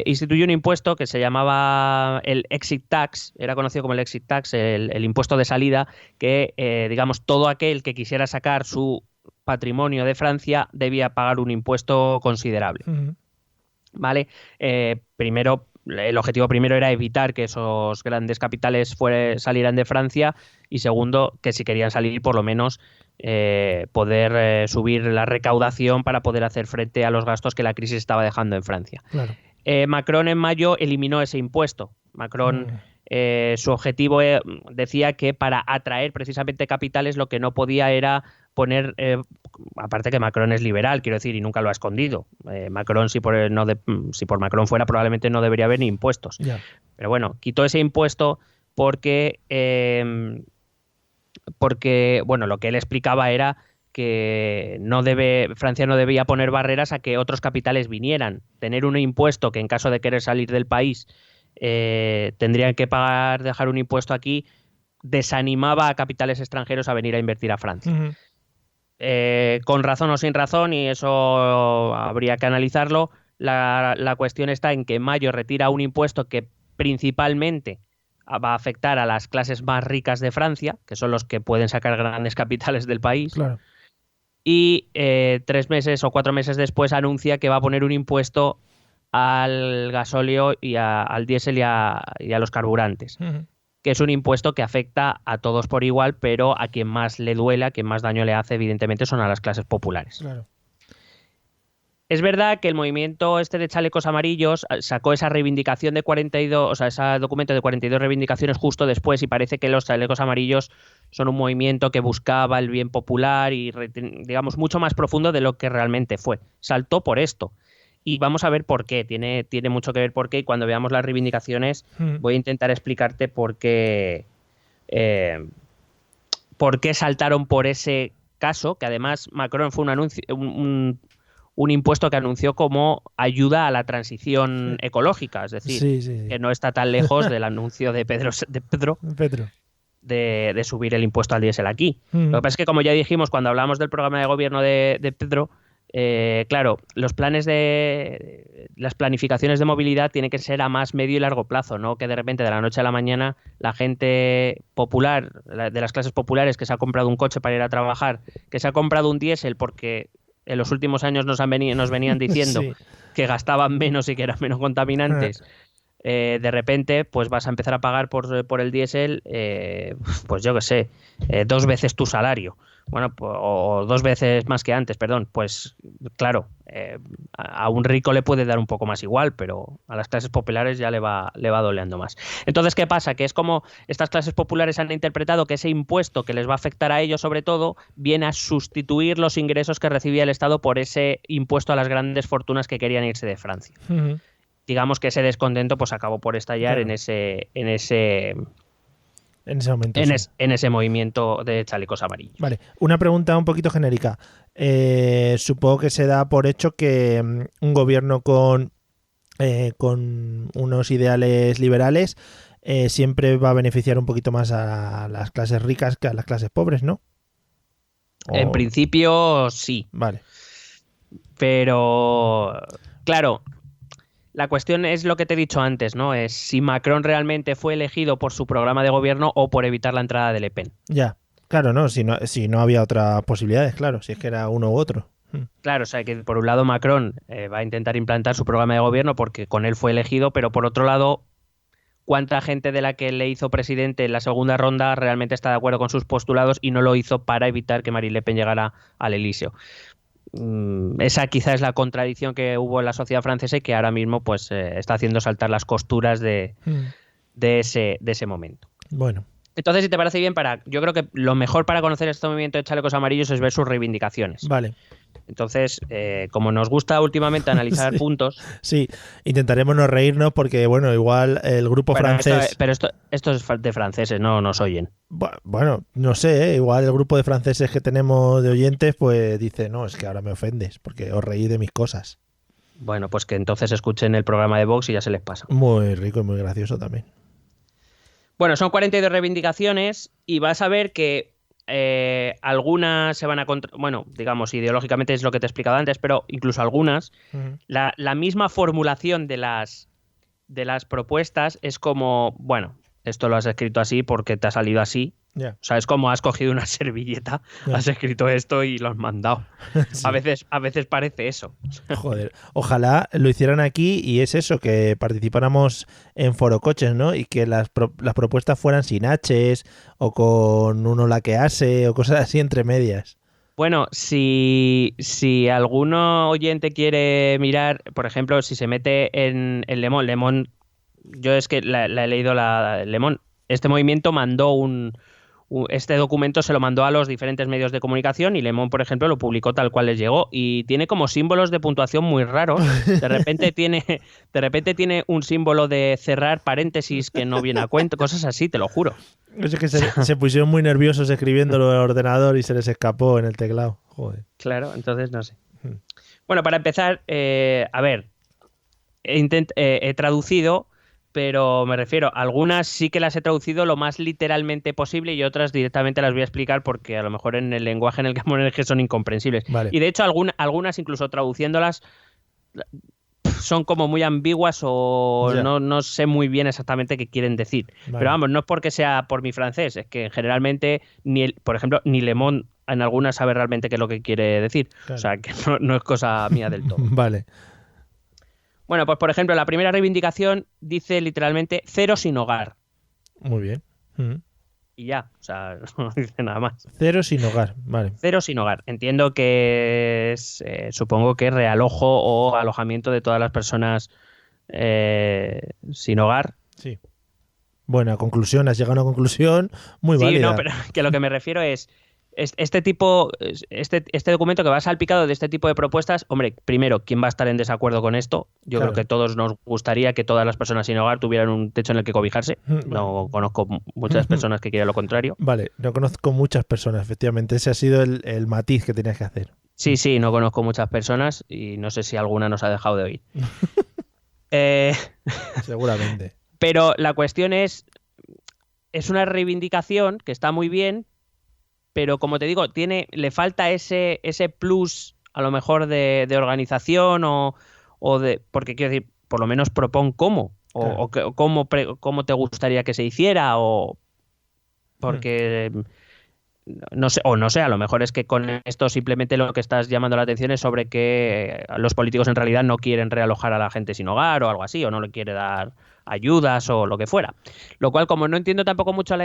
instituyó un impuesto que se llamaba el exit tax, era conocido como el exit tax, el impuesto de salida, que digamos todo aquel que quisiera sacar su patrimonio de Francia debía pagar un impuesto considerable. ¿Vale? Primero, el objetivo primero era evitar que esos grandes capitales salieran de Francia, y segundo, que si querían salir, por lo menos poder subir la recaudación para poder hacer frente a los gastos que la crisis estaba dejando en Francia. Claro. Macron en mayo eliminó ese impuesto. Macron, su objetivo decía que para atraer precisamente capitales lo que no podía era poner, aparte que Macron es liberal, quiero decir, y nunca lo ha escondido. Macron, si por Macron fuera, probablemente no debería haber ni impuestos. Yeah. Pero bueno, quitó ese impuesto porque bueno, lo que él explicaba era que Francia no debía poner barreras a que otros capitales vinieran. Tener un impuesto que en caso de querer salir del país tendrían que dejar un impuesto aquí, desanimaba a capitales extranjeros a venir a invertir a Francia. con razón o sin razón, y eso habría que analizarlo. La cuestión está en que Mayo retira un impuesto que principalmente va a afectar a las clases más ricas de Francia, que son los que pueden sacar grandes capitales del país. Claro. Y 3 meses o 4 meses después anuncia que va a poner un impuesto al gasóleo y al diésel y a los carburantes, que es un impuesto que afecta a todos por igual, pero a quien más le duele, a quien más daño le hace, evidentemente, son a las clases populares. Claro. Es verdad que el movimiento este de chalecos amarillos sacó esa reivindicación de 42, o sea, ese documento de 42 reivindicaciones justo después, y parece que los chalecos amarillos son un movimiento que buscaba el bien popular y, digamos, mucho más profundo de lo que realmente fue. Saltó por esto. Y vamos a ver por qué. Tiene mucho que ver por qué, y cuando veamos las reivindicaciones voy a intentar explicarte por qué saltaron por ese caso, que además Macron fue un impuesto que anunció como ayuda a la transición ecológica, es decir, que no está tan lejos del anuncio de Pedro de subir el impuesto al diésel aquí. Lo que pasa es que, como ya dijimos cuando hablamos del programa de gobierno de Pedro, claro, las planificaciones de movilidad tienen que ser a más medio y largo plazo, no que de repente de la noche a la mañana la gente popular, de las clases populares, que se ha comprado un coche para ir a trabajar, que se ha comprado un diésel porque en los últimos años nos venían diciendo que gastaban menos y que eran menos contaminantes, de repente pues vas a empezar a pagar por el diésel, pues yo qué sé, 2 veces tu salario. Bueno, o 2 veces más que antes, perdón. Pues claro, a un rico le puede dar un poco más igual, pero a las clases populares ya le va doleando más. Entonces, ¿qué pasa? Que es como estas clases populares han interpretado que ese impuesto que les va a afectar a ellos, sobre todo, viene a sustituir los ingresos que recibía el Estado por ese impuesto a las grandes fortunas que querían irse de Francia. Digamos que ese descontento pues acabó por estallar en ese momento, en ese movimiento de chalecos amarillos. Vale, una pregunta un poquito genérica. Supongo que se da por hecho que un gobierno con unos ideales liberales siempre va a beneficiar un poquito más a las clases ricas que a las clases pobres, ¿no? En principio, sí. Vale. Pero, claro, la cuestión es lo que te he dicho antes, ¿no? Es si Macron realmente fue elegido por su programa de gobierno o por evitar la entrada de Le Pen. Ya, claro, no, si no había otras posibilidades, claro, si es que era uno u otro. Claro, o sea que por un lado Macron va a intentar implantar su programa de gobierno porque con él fue elegido, pero por otro lado, ¿cuánta gente de la que le hizo presidente en la segunda ronda realmente está de acuerdo con sus postulados y no lo hizo para evitar que Marine Le Pen llegara al Elíseo? Esa quizá es la contradicción que hubo en la sociedad francesa y que ahora mismo pues está haciendo saltar las costuras de ese momento. Bueno. Entonces, si te parece bien, yo creo que lo mejor para conocer este movimiento de chalecos amarillos es ver sus reivindicaciones. Vale. Entonces, como nos gusta últimamente analizar puntos... Sí, intentaremos no reírnos porque, bueno, igual el grupo francés... Pero esto es de franceses, no nos oyen. Bueno, no sé, igual el grupo de franceses que tenemos de oyentes pues dice, no, es que ahora me ofendes porque os reís de mis cosas. Bueno, pues que entonces escuchen el programa de Vox y ya se les pasa. Muy rico y muy gracioso también. Bueno, son 42 reivindicaciones y vas a ver que algunas se van a... Bueno, digamos, ideológicamente es lo que te he explicado antes, pero incluso algunas, la misma formulación de las propuestas es como, bueno, esto lo has escrito así porque te ha salido así. Yeah. O sea, es como has cogido una servilleta, has escrito esto y lo has mandado. Sí. A veces parece eso. Joder, ojalá lo hicieran aquí y es eso, que participáramos en forocoches, ¿no? Y que las propuestas fueran sin H's o con uno laquease o cosas así entre medias. Bueno, si alguno oyente quiere mirar, por ejemplo, si se mete en Le Monde, yo es que la he leído Le Monde, este movimiento mandó este documento se lo mandó a los diferentes medios de comunicación y Le Monde, por ejemplo, lo publicó tal cual les llegó y tiene como símbolos de puntuación muy raros. De repente tiene un símbolo de cerrar paréntesis que no viene a cuento, cosas así, te lo juro. Es que se pusieron muy nerviosos escribiéndolo en el ordenador y se les escapó en el teclado. Joder. Claro, entonces no sé. Bueno, para empezar, a ver, he traducido pero me refiero, algunas sí que las he traducido lo más literalmente posible y otras directamente las voy a explicar porque a lo mejor en el lenguaje en el que maneje son incomprensibles. Vale. Y de hecho algunas incluso traduciéndolas son como muy ambiguas o no sé muy bien exactamente qué quieren decir. Vale. Pero vamos, no es porque sea por mi francés, es que generalmente, por ejemplo, ni Le Monde en algunas sabe realmente qué es lo que quiere decir. Claro. O sea, que no es cosa mía del todo. Vale. Bueno, pues por ejemplo, la primera reivindicación dice literalmente cero sin hogar. Muy bien. Y ya, o sea, no dice nada más. Cero sin hogar, vale. Cero sin hogar. Entiendo que es, supongo que es realojo o alojamiento de todas las personas sin hogar. Sí. Buena conclusión, has llegado a una conclusión muy válida. Sí, no, pero que lo que me refiero es este documento que va salpicado de este tipo de propuestas. Hombre, primero, ¿quién va a estar en desacuerdo con esto? Yo creo que todos nos gustaría que todas las personas sin hogar tuvieran un techo en el que cobijarse. No conozco muchas personas que quieran lo contrario. Vale, no conozco muchas personas, efectivamente. Ese ha sido el matiz que tenías que hacer. Sí, no conozco muchas personas y no sé si alguna nos ha dejado de oír. Seguramente. Pero la cuestión es una reivindicación que está muy bien, pero como te digo, le falta ese plus a lo mejor de organización o de, porque quiero decir, por lo menos propon cómo o cómo te gustaría que se hiciera o porque no sé, a lo mejor es que con esto simplemente lo que estás llamando la atención es sobre que los políticos en realidad no quieren realojar a la gente sin hogar o algo así, o no le quiere dar ayudas o lo que fuera. Lo cual, como no entiendo tampoco mucho,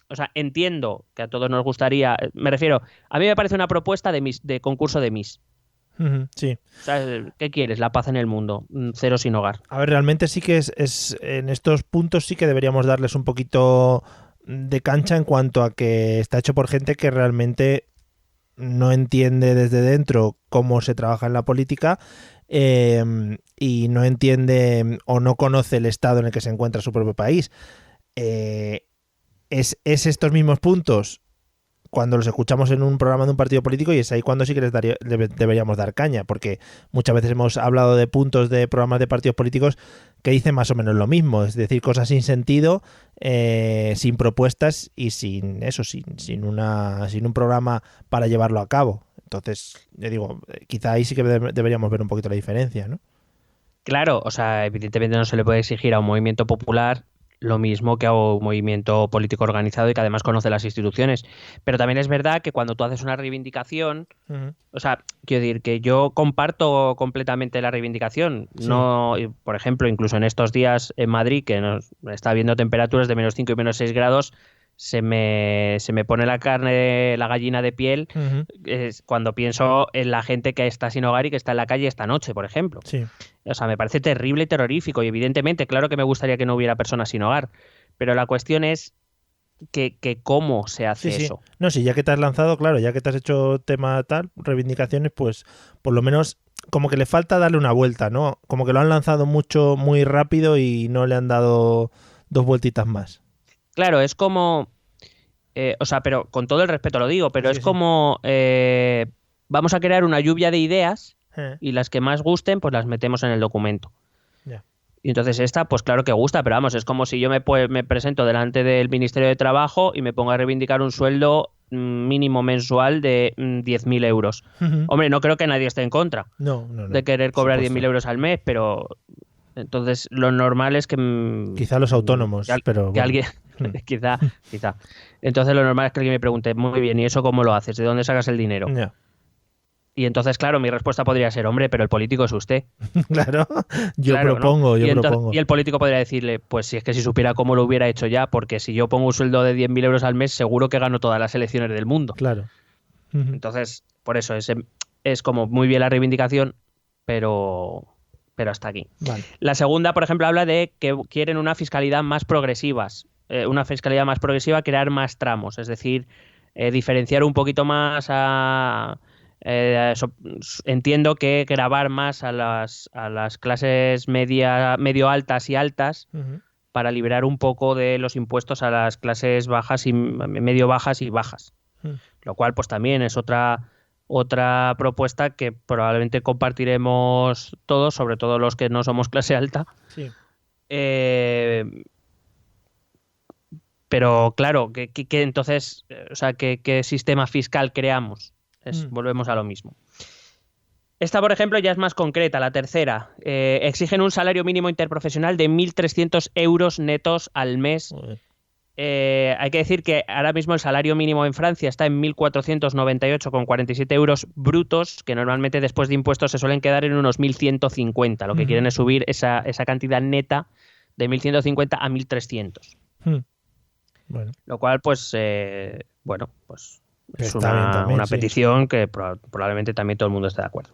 o sea, entiendo que a todos nos gustaría, me refiero, a mí me parece una propuesta de concurso de Miss. Sí. O sea, ¿qué quieres? La paz en el mundo, cero sin hogar. A ver, realmente sí que es en estos puntos sí que deberíamos darles un poquito de cancha en cuanto a que está hecho por gente que realmente no entiende desde dentro cómo se trabaja en la política y no entiende o no conoce el estado en el que se encuentra su propio país. Es estos mismos puntos cuando los escuchamos en un programa de un partido político y es ahí cuando sí que deberíamos dar caña, porque muchas veces hemos hablado de puntos de programas de partidos políticos que dicen más o menos lo mismo, es decir, cosas sin sentido, sin propuestas y sin un programa para llevarlo a cabo. Entonces, yo digo, quizá ahí sí que deberíamos ver un poquito la diferencia, ¿no? Claro, o sea, evidentemente no se le puede exigir a un movimiento popular lo mismo que a un movimiento político organizado y que además conoce las instituciones. Pero también es verdad que cuando tú haces una reivindicación, o sea, quiero decir que yo comparto completamente la reivindicación. Sí. No, por ejemplo, incluso en estos días en Madrid, que está habiendo temperaturas de -5 y -6 grados, se me pone la gallina de piel cuando pienso en la gente que está sin hogar y que está en la calle esta noche, por ejemplo. Sí. O sea, me parece terrible y terrorífico y evidentemente, claro que me gustaría que no hubiera personas sin hogar, pero la cuestión es que cómo se hace eso. No, sí, ya que te has lanzado, claro, ya que te has hecho tema tal, reivindicaciones, pues por lo menos como que le falta darle una vuelta, ¿no? Como que lo han lanzado mucho, muy rápido y no le han dado 2 vueltitas más. Claro, es como... o sea, pero con todo el respeto lo digo, pero es como... vamos a crear una lluvia de ideas y las que más gusten, pues las metemos en el documento. Y entonces esta, pues claro que gusta, pero vamos, es como si yo me presento delante del Ministerio de Trabajo y me pongo a reivindicar un sueldo mínimo mensual de 10.000 euros. Hombre, no creo que nadie esté en contra de querer cobrar 10.000 euros al mes, pero... Entonces, lo normal es que... Quizá los autónomos, pero... Que alguien... quizá. Entonces, lo normal es que alguien me pregunte, muy bien, ¿y eso cómo lo haces? ¿De dónde sacas el dinero? Y entonces, claro, mi respuesta podría ser, hombre, pero el político es usted. Claro, yo propongo. Y el político podría decirle, pues si es que si supiera cómo lo hubiera hecho ya, porque si yo pongo un sueldo de 10.000 euros al mes, seguro que gano todas las elecciones del mundo. Claro. Entonces, por eso, es como muy bien la reivindicación, pero hasta aquí. Vale. La segunda, por ejemplo, habla de que quieren una fiscalidad más progresiva, crear más tramos, es decir, diferenciar un poquito más entiendo que gravar más a las clases medio altas y altas para liberar un poco de los impuestos a las clases bajas y medio bajas y bajas. Lo cual pues también es otra propuesta que probablemente compartiremos todos, sobre todo los que no somos clase alta. Sí. Pero claro, que entonces, o sea, ¿qué sistema fiscal creamos? Volvemos a lo mismo. Esta, por ejemplo, ya es más concreta, la tercera. Exigen un salario mínimo interprofesional de 1.300 euros netos al mes. Hay que decir que ahora mismo el salario mínimo en Francia está en 1.498,47 euros brutos, que normalmente después de impuestos se suelen quedar en unos 1.150. Lo que quieren es subir esa cantidad neta de 1.150 a 1.300. Bueno. Lo cual, pues, pues es también, una sí. petición que probablemente también todo el mundo esté de acuerdo.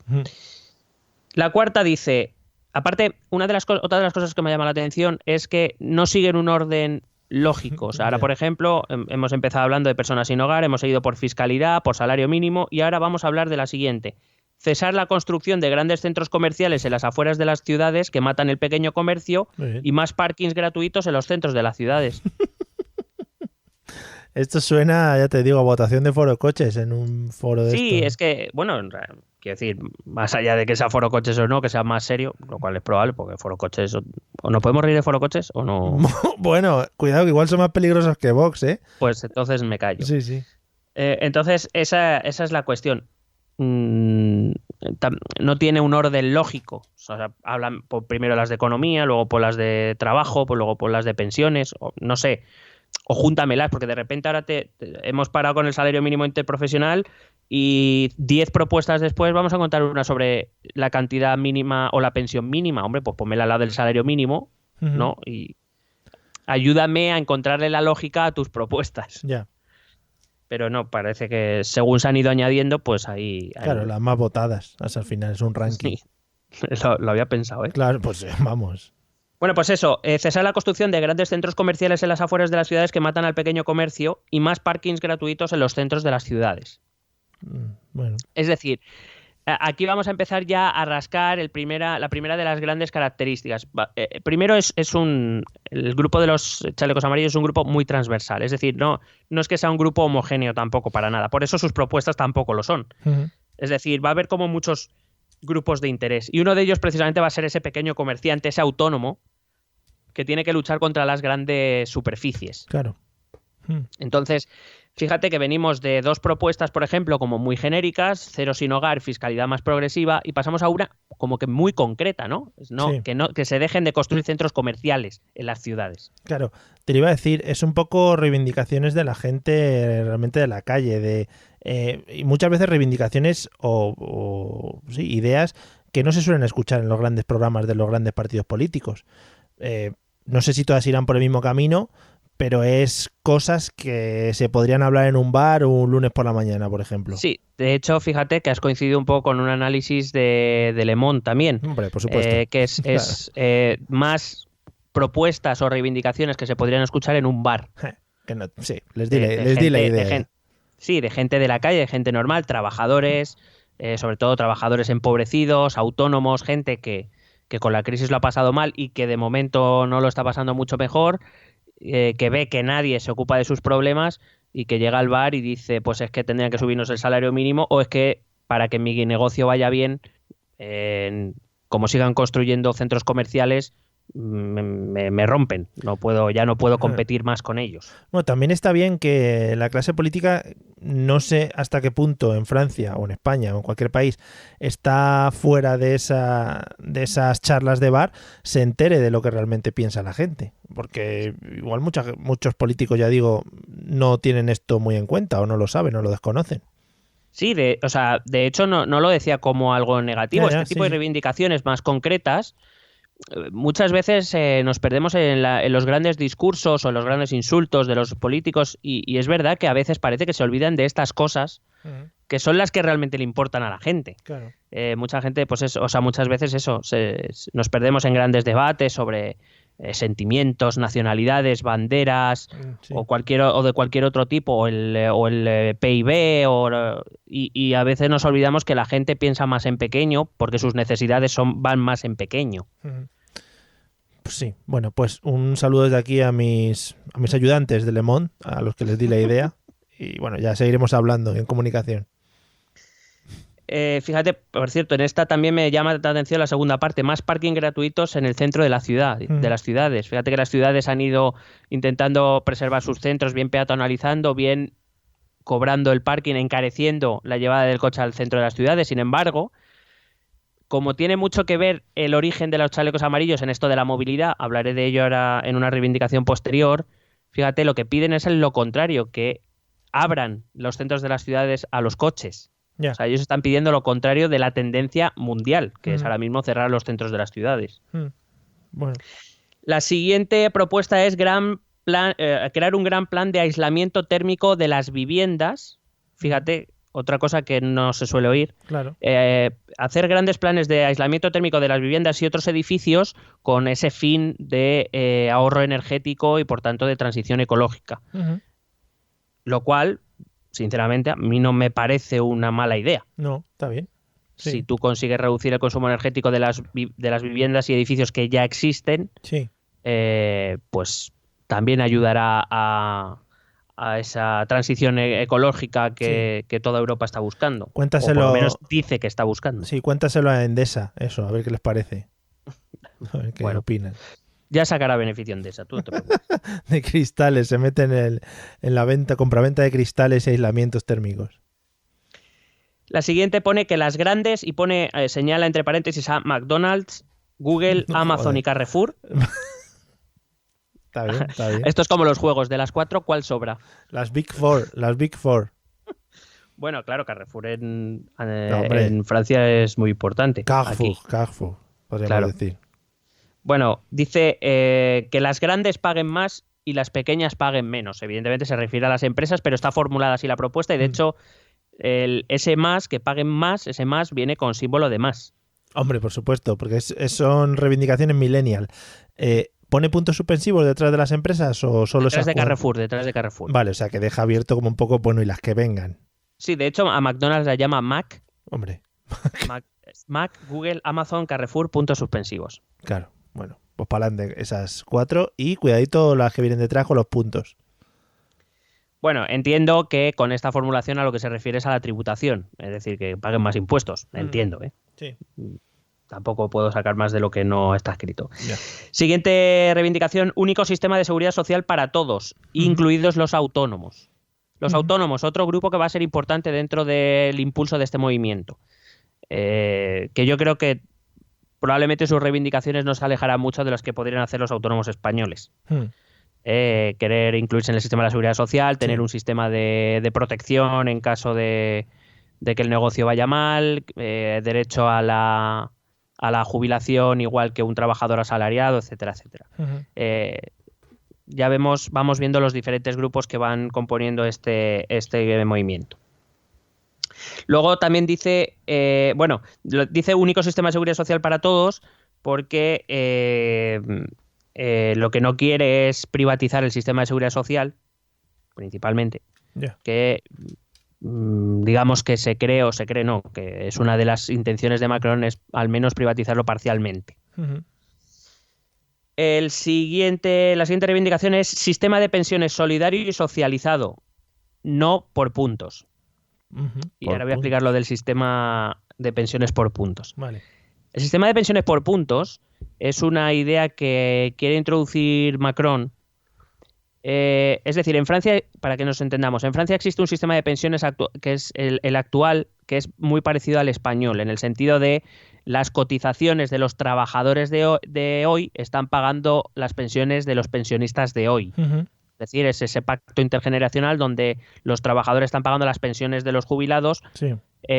La cuarta dice, aparte, otra de las cosas que me llama la atención es que no siguen un orden lógico. O sea, ahora, por ejemplo, hemos empezado hablando de personas sin hogar, hemos ido por fiscalidad, por salario mínimo, y ahora vamos a hablar de la siguiente. Cesar la construcción de grandes centros comerciales en las afueras de las ciudades que matan el pequeño comercio y más parkings gratuitos en los centros de las ciudades. Esto suena, ya te digo, a votación de foro coches en un foro de Sí, esto. es que, bueno, quiero decir, más allá de que sea foro coches o no, que sea más serio, lo cual es probable, porque foro coches, o no podemos reír de foro coches o no. Bueno, cuidado, que igual son más peligrosos que Vox, ¿eh? Pues entonces me callo. Sí. Entonces, esa es la cuestión. No tiene un orden lógico. O sea, hablan primero las de economía, luego por las de trabajo, luego por las de pensiones, o no sé. O júntamelas, porque de repente ahora hemos parado con el salario mínimo interprofesional y 10 propuestas después vamos a contar una sobre la cantidad mínima o la pensión mínima. Hombre, pues ponmela la del salario mínimo, ¿no? Y ayúdame a encontrarle la lógica a tus propuestas. Ya. Pero no, parece que según se han ido añadiendo, pues ahí... Claro, las más votadas. Hasta al final es un ranking. Sí, lo había pensado, ¿eh? Claro, pues vamos. Bueno, pues eso, cesar la construcción de grandes centros comerciales en las afueras de las ciudades que matan al pequeño comercio y más parkings gratuitos en los centros de las ciudades. Bueno. Es decir, aquí vamos a empezar ya a rascar la primera de las grandes características. Primero el grupo de los chalecos amarillos es un grupo muy transversal, es decir, no es que sea un grupo homogéneo tampoco para nada, por eso sus propuestas tampoco lo son. Es decir, va a haber como muchos grupos de interés y uno de ellos precisamente va a ser ese pequeño comerciante, ese autónomo, que tiene que luchar contra las grandes superficies. Claro. Entonces, fíjate que venimos de dos propuestas, por ejemplo, como muy genéricas, cero sin hogar, fiscalidad más progresiva, y pasamos a una como que muy concreta, ¿no? Sí. Que se dejen de construir centros comerciales en las ciudades. Claro, te lo iba a decir, es un poco reivindicaciones de la gente realmente de la calle, y muchas veces reivindicaciones o ideas que no se suelen escuchar en los grandes programas de los grandes partidos políticos. No sé si todas irán por el mismo camino, pero es cosas que se podrían hablar en un bar un lunes por la mañana, por ejemplo. Sí, de hecho, fíjate que has coincidido un poco con un análisis de Le Monde también. Hombre, por supuesto. Que es más propuestas o reivindicaciones que se podrían escuchar en un bar. Sí, les di la idea. De gente de la calle, de gente normal, trabajadores, sobre todo trabajadores empobrecidos, autónomos, gente que con la crisis lo ha pasado mal y que de momento no lo está pasando mucho mejor, que ve que nadie se ocupa de sus problemas y que llega al bar y dice, pues es que tendrían que subirnos el salario mínimo, o es que para que mi negocio vaya bien, como sigan construyendo centros comerciales, me rompen, ya no puedo competir más con ellos. Bueno, también está bien que la clase política, no sé hasta qué punto en Francia o en España o en cualquier país está fuera de esas charlas de bar, se entere de lo que realmente piensa la gente, porque igual muchos políticos, ya digo, no tienen esto muy en cuenta o no lo saben o lo desconocen. Sí, de hecho no lo decía como algo negativo. Tipo de reivindicaciones más concretas muchas veces nos perdemos en los grandes discursos o en los grandes insultos de los políticos y es verdad que a veces parece que se olvidan de estas cosas que son las que realmente le importan a la gente. Claro. Mucha gente, pues muchas veces nos perdemos en grandes debates sobre sentimientos, nacionalidades, banderas o de cualquier otro tipo, o el PIB, y a veces nos olvidamos que la gente piensa más en pequeño porque sus necesidades van más en pequeño. Pues sí, bueno, pues un saludo desde aquí a mis ayudantes de Le Monde, a los que les di la idea, y bueno, ya seguiremos hablando en comunicación. fíjate, por cierto, en esta también me llama la atención la segunda parte, más parking gratuitos en el centro de la ciudad, de las ciudades. Fíjate que las ciudades han ido intentando preservar sus centros, bien peatonalizando, bien cobrando el parking, encareciendo la llevada del coche al centro de las ciudades. Sin embargo, como tiene mucho que ver el origen de los chalecos amarillos en esto de la movilidad, hablaré de ello ahora en una reivindicación posterior, fíjate, lo que piden es lo contrario, que abran los centros de las ciudades a los coches. Ya. O sea, ellos están pidiendo lo contrario de la tendencia mundial, que es ahora mismo cerrar los centros de las ciudades. Bueno. La siguiente propuesta es crear un gran plan de aislamiento térmico de las viviendas. Fíjate, otra cosa que no se suele oír. Claro. Hacer grandes planes de aislamiento térmico de las viviendas y otros edificios con ese fin de ahorro energético y, por tanto, de transición ecológica. Lo cual, sinceramente, a mí no me parece una mala idea. No, está bien. Sí. Si tú consigues reducir el consumo energético de las viviendas y edificios que ya existen, sí. Pues también ayudará a esa transición ecológica que toda Europa está buscando. Cuéntaselo, o por lo menos dice que está buscando. Sí, cuéntaselo a Endesa, eso, a ver qué les parece. A ver qué opinan. Ya sacará beneficio Endesa, tú no te preocupes. De cristales, se meten en la compraventa de cristales y aislamientos térmicos. La siguiente pone que las grandes, y señala entre paréntesis a McDonald's, Google, Amazon y Carrefour. Está bien, está bien. Esto es como los juegos, de las 4, ¿cuál sobra? Las Big Four. Bueno, claro, Carrefour en Francia es muy importante. Carrefour, podríamos decir. Bueno, dice que las grandes paguen más y las pequeñas paguen menos. Evidentemente se refiere a las empresas, pero está formulada así la propuesta y de hecho ese más, que paguen más, ese más viene con símbolo de más. Hombre, por supuesto, porque son reivindicaciones millennial. ¿Pone puntos suspensivos detrás de las empresas o solo detrás de Carrefour? Vale, o sea que deja abierto como un poco, bueno, y las que vengan. Sí, de hecho a McDonald's la llama Mac. Hombre. Mac, Google, Amazon, Carrefour, puntos suspensivos. Claro, bueno, pues para adelante esas 4 y cuidadito las que vienen detrás con los puntos. Bueno, entiendo que con esta formulación a lo que se refiere es a la tributación, es decir, que paguen más impuestos, entiendo, ¿eh? Sí. Tampoco puedo sacar más de lo que no está escrito. Ya. Siguiente reivindicación, único sistema de seguridad social para todos, incluidos los autónomos. Los autónomos, otro grupo que va a ser importante dentro del impulso de este movimiento. Que yo creo que probablemente sus reivindicaciones no se alejarán mucho de las que podrían hacer los autónomos españoles. Querer incluirse en el sistema de la seguridad social, tener un sistema de protección en caso de que el negocio vaya mal, derecho a la jubilación igual que un trabajador asalariado, etcétera, etcétera. Ya vamos viendo los diferentes grupos que van componiendo este movimiento. Luego también dice, dice único sistema de seguridad social para todos porque lo que no quiere es privatizar el sistema de seguridad social, principalmente, que digamos que se cree, que es una de las intenciones de Macron es al menos privatizarlo parcialmente. La siguiente reivindicación es sistema de pensiones solidario y socializado, no por puntos. Y ahora voy a explicar lo del sistema de pensiones por puntos. Vale. El sistema de pensiones por puntos es una idea que quiere introducir Macron. Es decir, en Francia, para que nos entendamos, en Francia existe un sistema de pensiones que es el actual, que es muy parecido al español, en el sentido de las cotizaciones de los trabajadores de hoy están pagando las pensiones de los pensionistas de hoy. Es decir, es ese pacto intergeneracional donde los trabajadores están pagando las pensiones de los jubilados,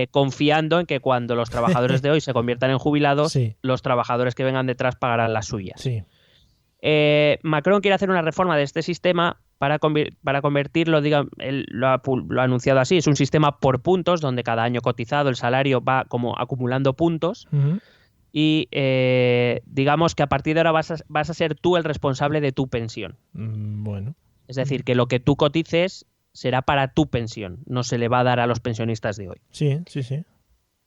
confiando en que cuando los trabajadores de hoy se conviertan en jubilados, los trabajadores que vengan detrás pagarán las suyas. Macron quiere hacer una reforma de este sistema para convertirlo, lo ha anunciado así, es un sistema por puntos, donde cada año cotizado el salario va como acumulando puntos. Y digamos que a partir de ahora vas a ser tú el responsable de tu pensión. Bueno. Es decir, que lo que tú cotices será para tu pensión, no se le va a dar a los pensionistas de hoy. Sí.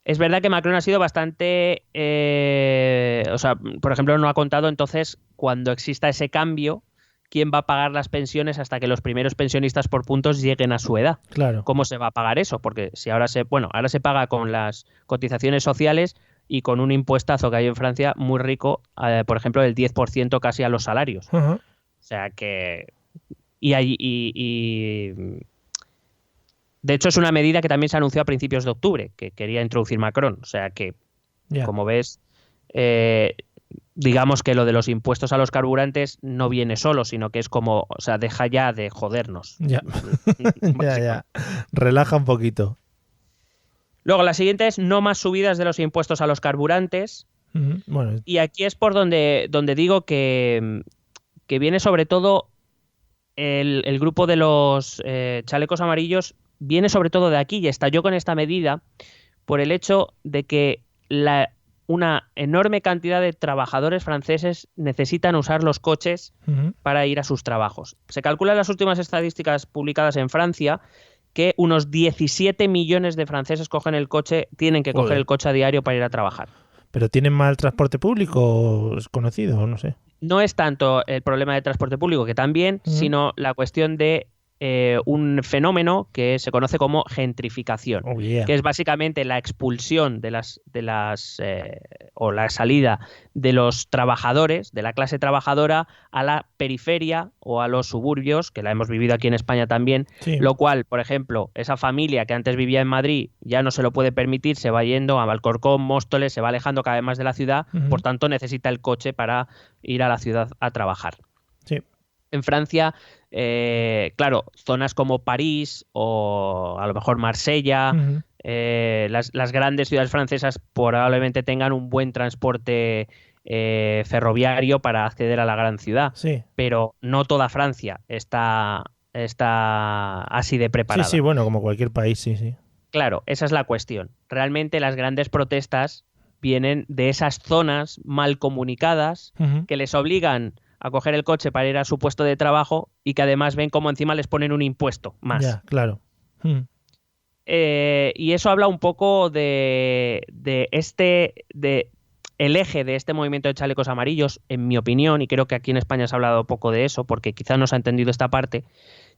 Es verdad que Macron ha sido bastante... por ejemplo, no ha contado entonces cuando exista ese cambio, quién va a pagar las pensiones hasta que los primeros pensionistas por puntos lleguen a su edad. Claro. ¿Cómo se va a pagar eso? Porque si ahora se paga con las cotizaciones sociales y con un impuestazo que hay en Francia muy rico, por ejemplo, del 10% casi a los salarios. Uh-huh. O sea que... De hecho, es una medida que también se anunció a principios de octubre, que quería introducir Macron. O sea que, como ves, digamos que lo de los impuestos a los carburantes no viene solo, sino que es como, o sea, deja ya de jodernos. Ya. Ya. Relaja un poquito. Luego, la siguiente es no más subidas de los impuestos a los carburantes. Uh-huh. Bueno. Y aquí es por donde digo que viene sobre todo el grupo de los chalecos amarillos, viene sobre todo de aquí y estalló con esta medida por el hecho de que una enorme cantidad de trabajadores franceses necesitan usar los coches para ir a sus trabajos. Se calcula en las últimas estadísticas publicadas en Francia que unos 17 millones de franceses tienen que coger el coche a diario para ir a trabajar. ¿Pero tienen mal transporte público? ¿Es conocido o no sé? No es tanto el problema del transporte público, que también, sino la cuestión de un fenómeno que se conoce como gentrificación, que es básicamente la expulsión o la salida de los trabajadores, de la clase trabajadora, a la periferia o a los suburbios, que la hemos vivido aquí en España también, lo cual, por ejemplo, esa familia que antes vivía en Madrid ya no se lo puede permitir, se va yendo a Alcorcón, Móstoles, se va alejando cada vez más de la ciudad, por tanto necesita el coche para ir a la ciudad a trabajar. Sí. En Francia, claro, zonas como París o a lo mejor Marsella, las grandes ciudades francesas probablemente tengan un buen transporte ferroviario para acceder a la gran ciudad, pero no toda Francia está así de preparada. Sí, bueno, como cualquier país, sí. Claro, esa es la cuestión. Realmente las grandes protestas vienen de esas zonas mal comunicadas que les obligan a coger el coche para ir a su puesto de trabajo y que además ven como encima les ponen un impuesto más. Ya, claro. Y eso habla un poco de el eje de este movimiento de chalecos amarillos, en mi opinión, y creo que aquí en España se ha hablado poco de eso, porque quizá no se ha entendido esta parte,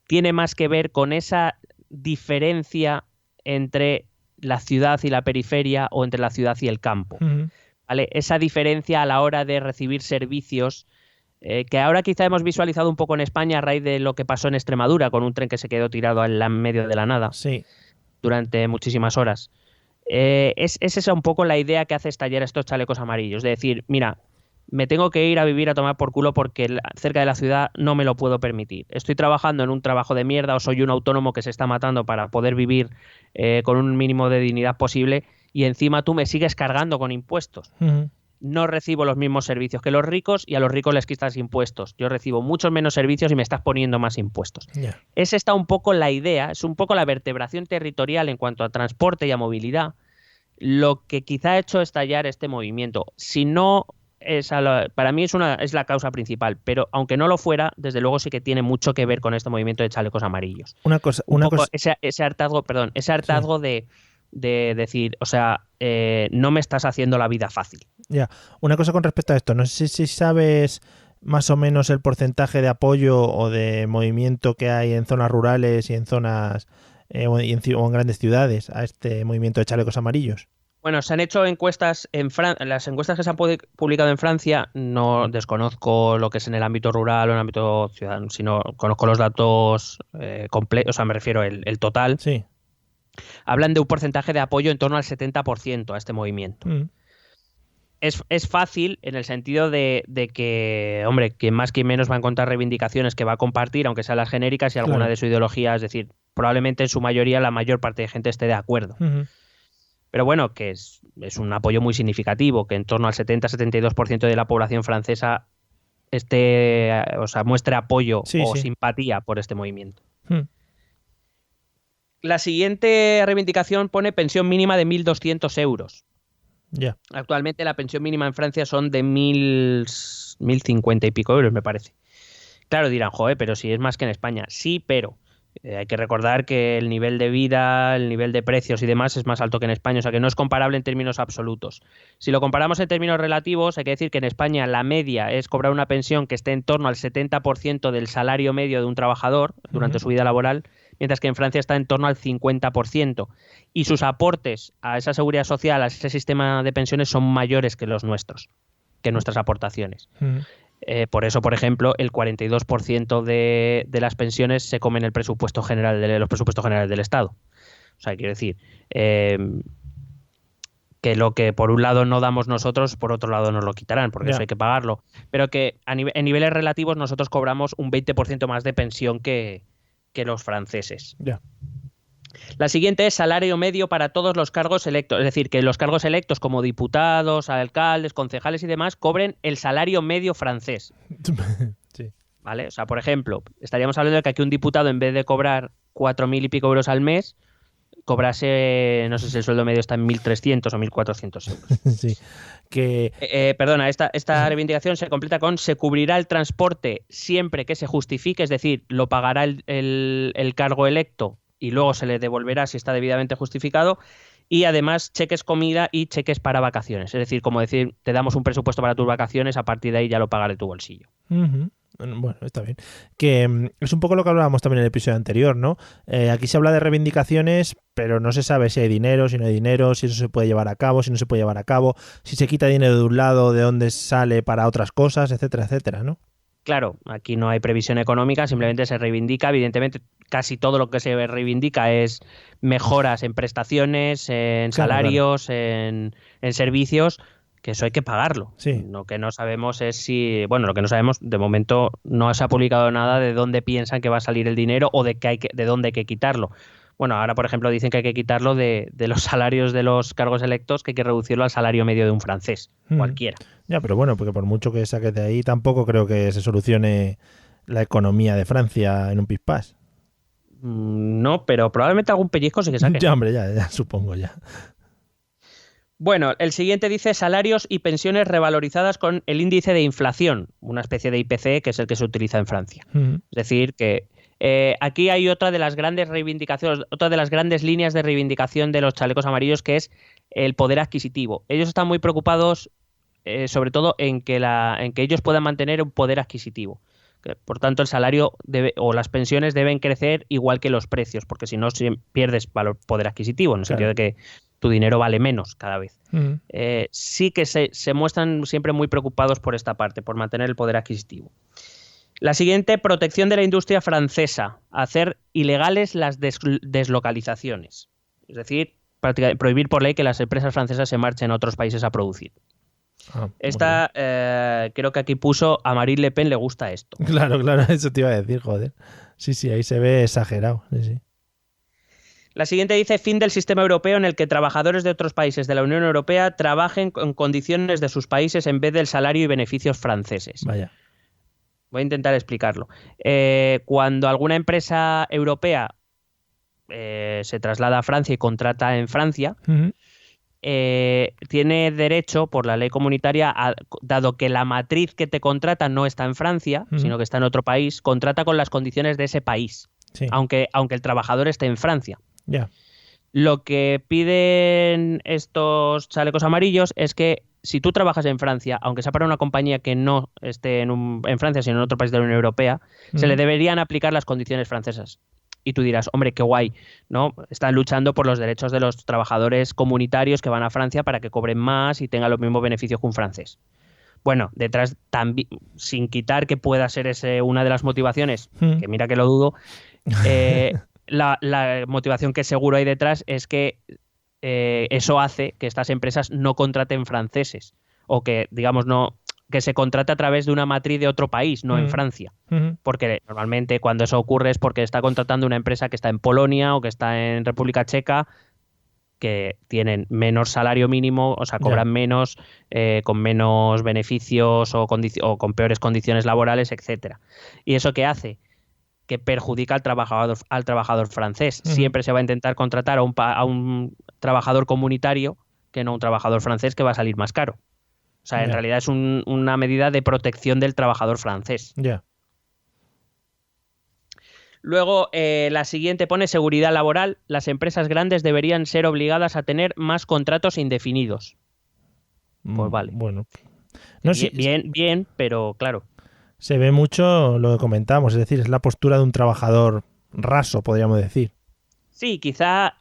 tiene más que ver con esa diferencia entre la ciudad y la periferia o entre la ciudad y el campo. ¿Vale? Esa diferencia a la hora de recibir servicios que ahora quizá hemos visualizado un poco en España a raíz de lo que pasó en Extremadura con un tren que se quedó tirado en medio de la nada durante muchísimas horas. Es esa un poco la idea que hace estallar estos chalecos amarillos, de decir, mira, me tengo que ir a vivir a tomar por culo porque cerca de la ciudad no me lo puedo permitir. Estoy trabajando en un trabajo de mierda o soy un autónomo que se está matando para poder vivir con un mínimo de dignidad posible y encima tú me sigues cargando con impuestos. No recibo los mismos servicios que los ricos y a los ricos les quitas impuestos. Yo recibo muchos menos servicios y me estás poniendo más impuestos. Es esta un poco la idea, es un poco la vertebración territorial en cuanto a transporte y a movilidad, lo que quizá ha hecho estallar este movimiento. Si no, para mí es la causa principal, pero aunque no lo fuera, desde luego sí que tiene mucho que ver con este movimiento de chalecos amarillos. Ese hartazgo de decir, o sea, no me estás haciendo la vida fácil. Ya, una cosa con respecto a esto, no sé si sabes más o menos el porcentaje de apoyo o de movimiento que hay en zonas rurales y en zonas o en grandes ciudades a este movimiento de chalecos amarillos. Bueno, se han hecho encuestas en Francia, las encuestas que se han publicado en Francia, no desconozco lo que es en el ámbito rural o en el ámbito ciudadano, sino conozco los datos completos, o sea, me refiero el total. Sí. Hablan de un porcentaje de apoyo en torno al 70% a este movimiento. Es fácil en el sentido de que, hombre, quien más quien menos va a encontrar reivindicaciones que va a compartir, aunque sean las genéricas y alguna de su ideología, es decir, probablemente en su mayoría la mayor parte de gente esté de acuerdo. Pero bueno, que es un apoyo muy significativo, que en torno al 70-72% de la población francesa muestre apoyo simpatía por este movimiento. La siguiente reivindicación pone pensión mínima de 1.200 euros. Actualmente la pensión mínima en Francia son de 1.050 y pico euros, me parece. Claro, dirán, joder, pero si es más que en España. Sí, pero Hay que recordar que el nivel de vida, el nivel de precios y demás es más alto que en España, o sea que no es comparable en términos absolutos. Si lo comparamos en términos relativos, hay que decir que en España la media es cobrar una pensión que esté en torno al 70% del salario medio de un trabajador durante su vida laboral, mientras que en Francia está en torno al 50%. Y sus aportes a esa seguridad social, a ese sistema de pensiones, son mayores que los nuestros, que nuestras aportaciones. Por eso, por ejemplo, el 42% de las pensiones se comen el presupuesto general los presupuestos generales del Estado. O sea, quiero decir que lo que por un lado no damos nosotros, por otro lado nos lo quitarán, porque eso hay que pagarlo. Pero que en niveles relativos nosotros cobramos un 20% más de pensión que los franceses. La siguiente es salario medio para todos los cargos electos, es decir, que los cargos electos como diputados, alcaldes, concejales y demás cobren el salario medio francés. Sí. ¿Vale? O sea, por ejemplo, estaríamos hablando de que aquí un diputado, en vez de cobrar 4.000 y pico euros al mes, cobrase, no sé si el sueldo medio está en 1.300 o 1.400 euros. Sí. Perdona, esta reivindicación se completa con: se cubrirá el transporte siempre que se justifique, es decir, lo pagará el cargo electo y luego se le devolverá si está debidamente justificado, y además cheques comida y cheques para vacaciones. Es decir, como decir, te damos un presupuesto para tus vacaciones, a partir de ahí ya lo pagaré de tu bolsillo. Bueno, está bien. Que es un poco lo que hablábamos también en el episodio anterior, ¿no? Aquí se habla de reivindicaciones, pero no se sabe si hay dinero, si no hay dinero, si eso se puede llevar a cabo, si no se puede llevar a cabo, si se quita dinero de un lado, de dónde sale para otras cosas, etcétera, etcétera, ¿no? Claro, aquí no hay previsión económica, simplemente se reivindica. Evidentemente, casi todo lo que se reivindica es mejoras en prestaciones, en salarios, en servicios, que eso hay que pagarlo. Sí. Lo que no sabemos es si... Bueno, lo que no sabemos, de momento no se ha publicado nada de dónde piensan que va a salir el dinero o de dónde hay que quitarlo. Bueno, ahora, por ejemplo, dicen que hay que quitarlo de los salarios de los cargos electos, que hay que reducirlo al salario medio de un francés, cualquiera. Ya, pero bueno, porque por mucho que saques de ahí, tampoco creo que se solucione la economía de Francia en un pispás. No, pero probablemente algún pellizco sí que saque. Ya, hombre, ya supongo ya. Bueno, el siguiente dice salarios y pensiones revalorizadas con el índice de inflación, una especie de IPC que es el que se utiliza en Francia. Es decir, que aquí hay otra de las grandes reivindicaciones, otra de las grandes líneas de reivindicación de los chalecos amarillos, que es el poder adquisitivo. Ellos están muy preocupados sobre todo en que ellos puedan mantener un poder adquisitivo. Por tanto, el salario o las pensiones deben crecer igual que los precios, porque si no pierdes poder adquisitivo, en el sentido de que tu dinero vale menos cada vez. Sí que se muestran siempre muy preocupados por esta parte, por mantener el poder adquisitivo. La siguiente, protección de la industria francesa, hacer ilegales las deslocalizaciones. Es decir, prohibir por ley que las empresas francesas se marchen a otros países a producir. Esta, creo que aquí puso a Marine Le Pen le gusta esto. Claro, eso te iba a decir, joder. Sí, ahí se ve exagerado. Sí. La siguiente dice: fin del sistema europeo en el que trabajadores de otros países de la Unión Europea trabajen en condiciones de sus países en vez del salario y beneficios franceses. Vaya. Voy a intentar explicarlo. Cuando alguna empresa europea se traslada a Francia y contrata en Francia, tiene derecho por la ley comunitaria, dado que la matriz que te contrata no está en Francia, sino que está en otro país, contrata con las condiciones de ese país, aunque el trabajador esté en Francia. Lo que piden estos chalecos amarillos es que si tú trabajas en Francia, aunque sea para una compañía que no esté en Francia, sino en otro país de la Unión Europea, se le deberían aplicar las condiciones francesas. Y tú dirás, hombre, qué guay, ¿no? Están luchando por los derechos de los trabajadores comunitarios que van a Francia para que cobren más y tengan los mismos beneficios que un francés. Bueno, detrás, también, sin quitar que pueda ser una de las motivaciones, que mira que lo dudo, la motivación que seguro hay detrás es que eso hace que estas empresas no contraten franceses, o que, digamos, que se contrate a través de una matriz de otro país, no en Francia. Porque normalmente cuando eso ocurre es porque está contratando una empresa que está en Polonia o que está en República Checa, que tienen menos salario mínimo, o sea, cobran menos, con menos beneficios o con peores condiciones laborales, etcétera. ¿Y eso qué hace? Que perjudica al trabajador francés. Siempre se va a intentar contratar a un trabajador comunitario que no a un trabajador francés, que va a salir más caro. O sea, en realidad es una medida de protección del trabajador francés. Luego, la siguiente pone seguridad laboral. Las empresas grandes deberían ser obligadas a tener más contratos indefinidos. Pues vale. Bueno. No, bien, pero claro. Se ve mucho lo que comentamos, es decir, es la postura de un trabajador raso, podríamos decir. Sí, quizá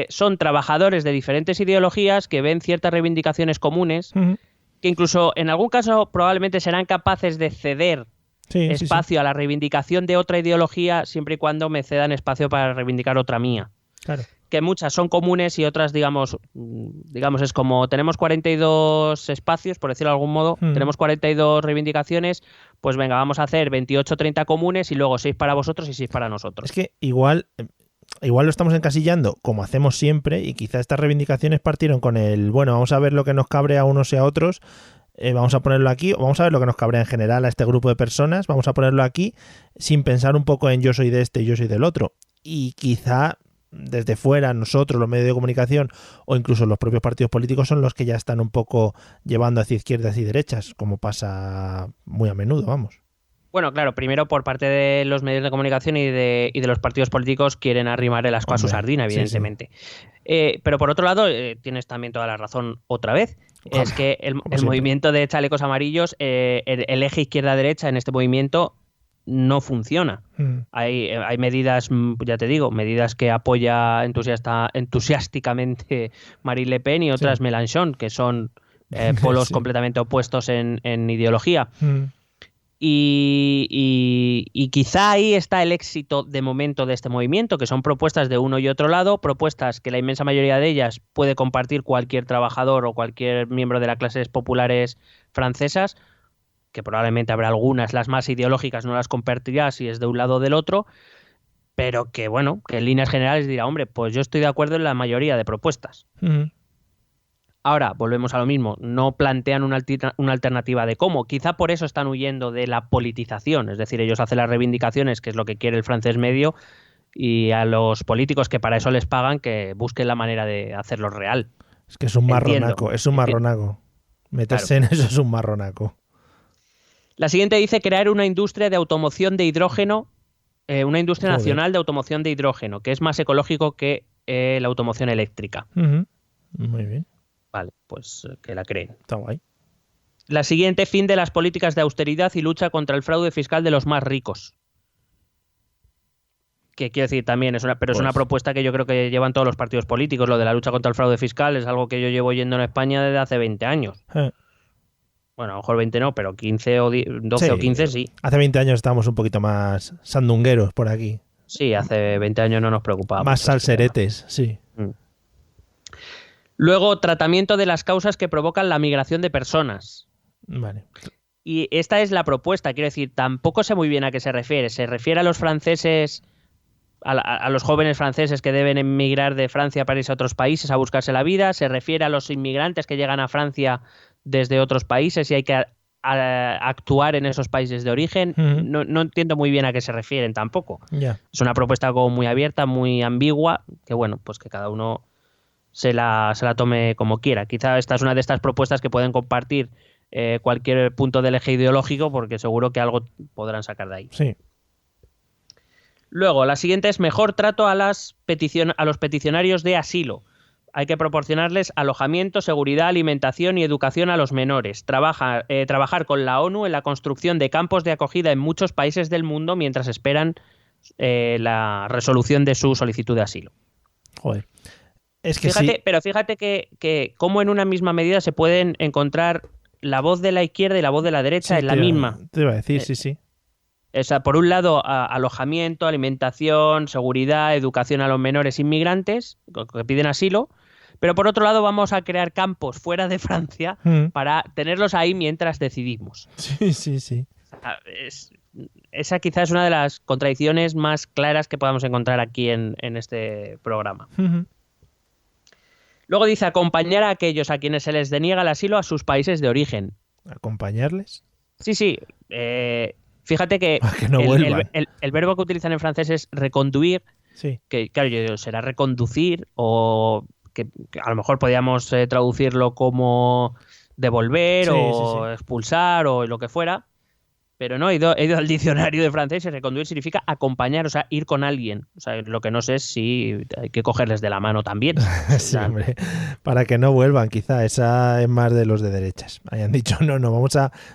son trabajadores de diferentes ideologías que ven ciertas reivindicaciones comunes, que incluso en algún caso probablemente serán capaces de ceder espacio a la reivindicación de otra ideología siempre y cuando me cedan espacio para reivindicar otra mía. Claro. Que muchas son comunes y otras, digamos es como tenemos 42 espacios, por decirlo de algún modo, tenemos 42 reivindicaciones, pues venga, vamos a hacer 28 30 comunes y luego 6 para vosotros y 6 para nosotros. Es que igual lo estamos encasillando como hacemos siempre y quizá estas reivindicaciones partieron con vamos a ver lo que nos cabrea a unos y a otros, vamos a ponerlo aquí, o vamos a ver lo que nos cabrea en general a este grupo de personas, vamos a ponerlo aquí sin pensar un poco en yo soy de este y yo soy del otro. Y quizá desde fuera nosotros, los medios de comunicación o incluso los propios partidos políticos son los que ya están un poco llevando hacia izquierdas y derechas, como pasa muy a menudo, vamos. Bueno, claro, primero por parte de los medios de comunicación y de los partidos políticos quieren arrimar el ascua a su sardina, evidentemente. Sí. Pero por otro lado, tienes también toda la razón otra vez. Es que el movimiento de chalecos amarillos, el eje izquierda-derecha en este movimiento no funciona. Hay medidas, ya te digo, medidas que apoya entusiásticamente Marine Le Pen y otras Mélenchon, que son polos completamente opuestos en ideología. Y quizá ahí está el éxito de momento de este movimiento, que son propuestas de uno y otro lado, propuestas que la inmensa mayoría de ellas puede compartir cualquier trabajador o cualquier miembro de las clases populares francesas, que probablemente habrá algunas, las más ideológicas no las compartirá si es de un lado o del otro, pero que bueno, que en líneas generales dirá, hombre, pues yo estoy de acuerdo en la mayoría de propuestas. Ahora, volvemos a lo mismo, no plantean una alternativa de cómo. Quizá por eso están huyendo de la politización, es decir, ellos hacen las reivindicaciones, que es lo que quiere el francés medio, y a los políticos que para eso les pagan, que busquen la manera de hacerlo real. Es que es un marronaco, Meterse en eso es un marronaco. La siguiente dice crear una industria de automoción de hidrógeno, una industria nacional de automoción de hidrógeno, que es más ecológico que la automoción eléctrica. Muy bien. Vale, pues que la creen. Está guay. La siguiente, fin de las políticas de austeridad y lucha contra el fraude fiscal de los más ricos. Que quiero decir también, es una propuesta que yo creo que llevan todos los partidos políticos. Lo de la lucha contra el fraude fiscal es algo que yo llevo oyendo en España desde hace 20 años. Bueno, a lo mejor 20 no, pero 15 o 12 o 15 sí. Hace 20 años estábamos un poquito más sandungueros por aquí. Sí, hace 20 años no nos preocupábamos. Más salseretes, sí. Luego, tratamiento de las causas que provocan la migración de personas. Vale. Y esta es la propuesta, quiero decir, tampoco sé muy bien a qué se refiere. ¿Se refiere a los franceses, a los jóvenes franceses que deben emigrar de Francia para irse a otros países a buscarse la vida? ¿Se refiere a los inmigrantes que llegan a Francia desde otros países y hay que actuar en esos países de origen? No entiendo muy bien a qué se refieren tampoco. Es una propuesta como muy abierta, muy ambigua, que bueno, pues que cada uno se la tome como quiera. Quizá esta es una de estas propuestas que pueden compartir cualquier punto del eje ideológico, porque seguro que algo podrán sacar de ahí. Sí. Luego, la siguiente es mejor trato a los peticionarios de asilo. Hay que proporcionarles alojamiento, seguridad, alimentación y educación a los menores. Trabajar con la ONU en la construcción de campos de acogida en muchos países del mundo mientras esperan la resolución de su solicitud de asilo. Joder. Es que fíjate, sí. Pero fíjate que cómo en una misma medida se pueden encontrar la voz de la izquierda y la voz de la derecha en la misma. Te iba a decir, sí. O sea, por un lado, alojamiento, alimentación, seguridad, educación a los menores inmigrantes que piden asilo, pero por otro lado vamos a crear campos fuera de Francia para tenerlos ahí mientras decidimos. Sí. Esa quizás es una de las contradicciones más claras que podamos encontrar aquí en este programa. Luego dice acompañar a aquellos a quienes se les deniega el asilo a sus países de origen. ¿Acompañarles? Sí. Fíjate que, no el verbo que utilizan en francés es reconduir, que claro, será reconducir, o que a lo mejor podríamos traducirlo como devolver o expulsar o lo que fuera. Pero no, he ido al diccionario de francés y reconduir significa acompañar, o sea, ir con alguien. O sea, lo que no sé es si hay que cogerles de la mano también. Sí, hombre, para que no vuelvan, quizá. Esa es más de los de derechas. Hayan dicho, no,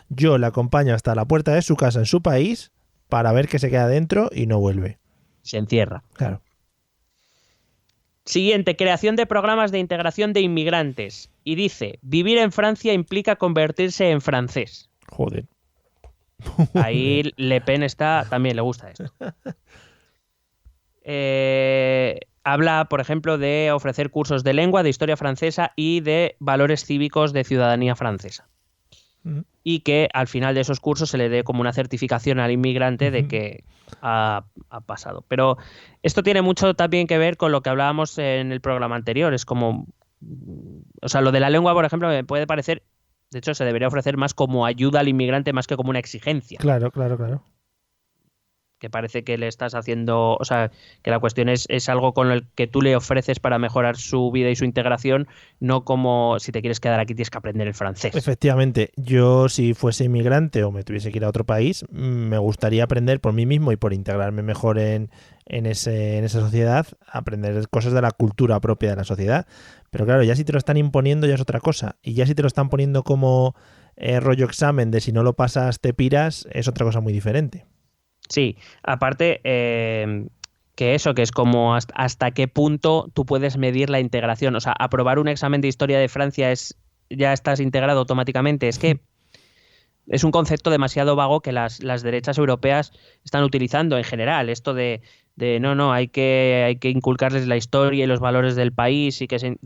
yo le acompaño hasta la puerta de su casa en su país para ver que se queda dentro y no vuelve. Se encierra. Claro. Siguiente, creación de programas de integración de inmigrantes. Y dice, vivir en Francia implica convertirse en francés. Joder. Ahí Le Pen también le gusta esto. Habla, por ejemplo, de ofrecer cursos de lengua, de historia francesa y de valores cívicos de ciudadanía francesa. Y que al final de esos cursos se le dé como una certificación al inmigrante de que ha pasado. Pero esto tiene mucho también que ver con lo que hablábamos en el programa anterior. Es como... O sea, lo de la lengua, por ejemplo, me puede parecer... De hecho, se debería ofrecer más como ayuda al inmigrante más que como una exigencia. Claro. Que parece que le estás haciendo... O sea, que la cuestión es algo con el que tú le ofreces para mejorar su vida y su integración, no como si te quieres quedar aquí tienes que aprender el francés. Efectivamente. Yo, si fuese inmigrante o me tuviese que ir a otro país, me gustaría aprender por mí mismo y por integrarme mejor en esa sociedad, aprender cosas de la cultura propia de la sociedad. Pero claro, ya si te lo están imponiendo ya es otra cosa. Y ya si te lo están poniendo como rollo examen de si no lo pasas te piras, es otra cosa muy diferente. Sí, aparte que es como hasta qué punto tú puedes medir la integración. O sea, aprobar un examen de historia de Francia ya estás integrado automáticamente. Es que es un concepto demasiado vago que las derechas europeas están utilizando en general. Esto de no, hay que inculcarles la historia y los valores del país y que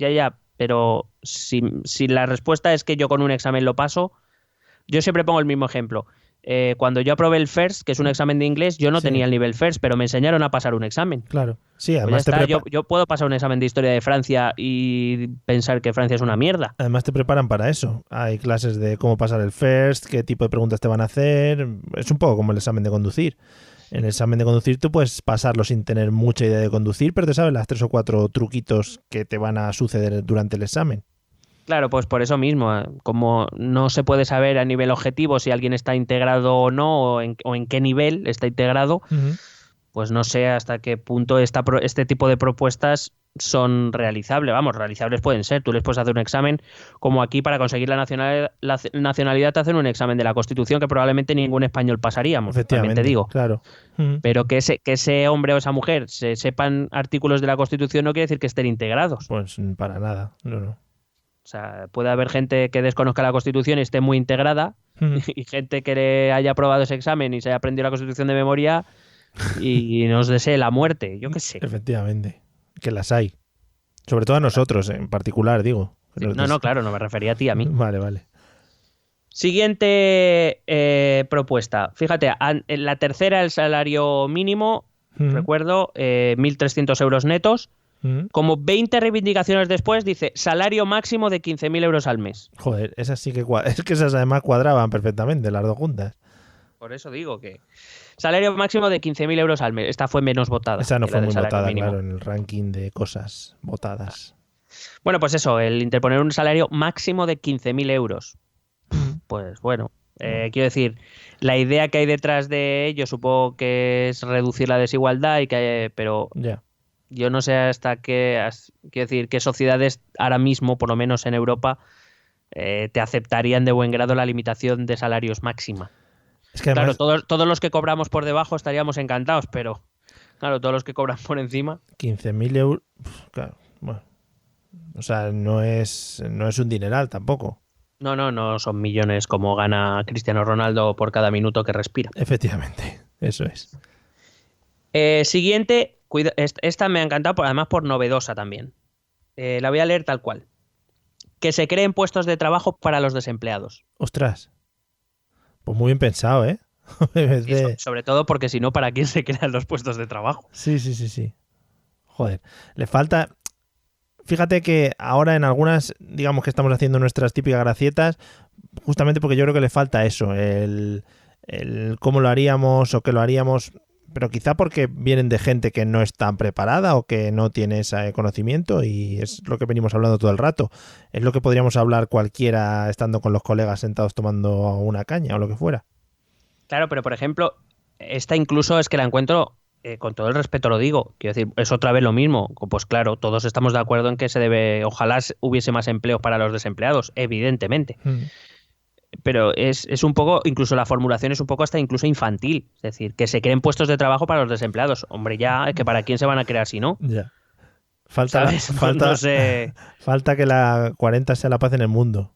pero si la respuesta es que yo con un examen lo paso, yo siempre pongo el mismo ejemplo. Cuando yo aprobé el FIRST, que es un examen de inglés, yo no tenía el nivel FIRST, pero me enseñaron a pasar un examen. Claro, sí, además pues yo puedo pasar un examen de historia de Francia y pensar que Francia es una mierda. Además te preparan para eso. Hay clases de cómo pasar el FIRST, qué tipo de preguntas te van a hacer. Es un poco como el examen de conducir. En el examen de conducir tú puedes pasarlo sin tener mucha idea de conducir, pero te sabes las 3 o 4 truquitos que te van a suceder durante el examen. Claro, pues por eso mismo, como no se puede saber a nivel objetivo si alguien está integrado o no, o en qué nivel está integrado, pues no sé hasta qué punto este tipo de propuestas son realizables. Vamos, realizables pueden ser. Tú les puedes hacer un examen, como aquí para conseguir la nacionalidad te hacen un examen de la Constitución que probablemente ningún español pasaríamos, también te digo. Claro. Pero que ese hombre o esa mujer sepan artículos de la Constitución no quiere decir que estén integrados. Pues para nada, no. O sea, puede haber gente que desconozca la Constitución y esté muy integrada y gente que le haya aprobado ese examen y se haya aprendido la Constitución de memoria y nos desee la muerte, yo qué sé. Efectivamente, que las hay. Sobre todo a nosotros, en particular, digo. Sí, no, claro, no me refería a ti, a mí. Vale. Siguiente propuesta. Fíjate, en la tercera, el salario mínimo, recuerdo, 1.300 euros netos. Como 20 reivindicaciones después dice salario máximo de 15.000 euros al mes. Joder, esas sí que es que esas además cuadraban perfectamente las dos juntas. Por eso digo que salario máximo de 15.000 euros al mes. Esta fue menos votada. Esa no fue muy votada, mínimo. Claro, en el ranking de cosas votadas. Bueno, pues eso, el interponer un salario máximo de 15.000 euros. Pues bueno, quiero decir, la idea que hay detrás de ello supongo que es reducir la desigualdad pero yo no sé hasta quiero decir, qué sociedades ahora mismo, por lo menos en Europa, te aceptarían de buen grado la limitación de salarios máxima. Es que además, claro, todos los que cobramos por debajo estaríamos encantados, pero claro, todos los que cobran por encima... 15.000 euros... Claro, bueno. O sea, no es un dineral tampoco. No son millones como gana Cristiano Ronaldo por cada minuto que respira. Efectivamente, eso es. Siguiente, esta me ha encantado, además por novedosa también. La voy a leer tal cual. Que se creen puestos de trabajo para los desempleados. Ostras. Pues muy bien pensado, ¿eh? Sobre todo porque si no, ¿para quién se crean los puestos de trabajo? Sí. Joder, le falta... Fíjate que ahora en algunas, digamos que estamos haciendo nuestras típicas gracietas, justamente porque yo creo que le falta eso, el cómo lo haríamos o qué lo haríamos, pero quizá porque vienen de gente que no es tan preparada o que no tiene ese conocimiento, y es lo que venimos hablando todo el rato. Es lo que podríamos hablar cualquiera estando con los colegas sentados tomando una caña o lo que fuera. Claro, pero por ejemplo, esta incluso es que la encuentro, con todo el respeto lo digo, quiero decir, es otra vez lo mismo. Pues claro, todos estamos de acuerdo en que ojalá hubiese más empleos para los desempleados, evidentemente. Pero es un poco, incluso la formulación es un poco hasta incluso infantil. Es decir, que se creen puestos de trabajo para los desempleados. Hombre, ya, que para quién se van a crear si no. Ya. Falta no sé. Falta que la 40 sea la paz en el mundo.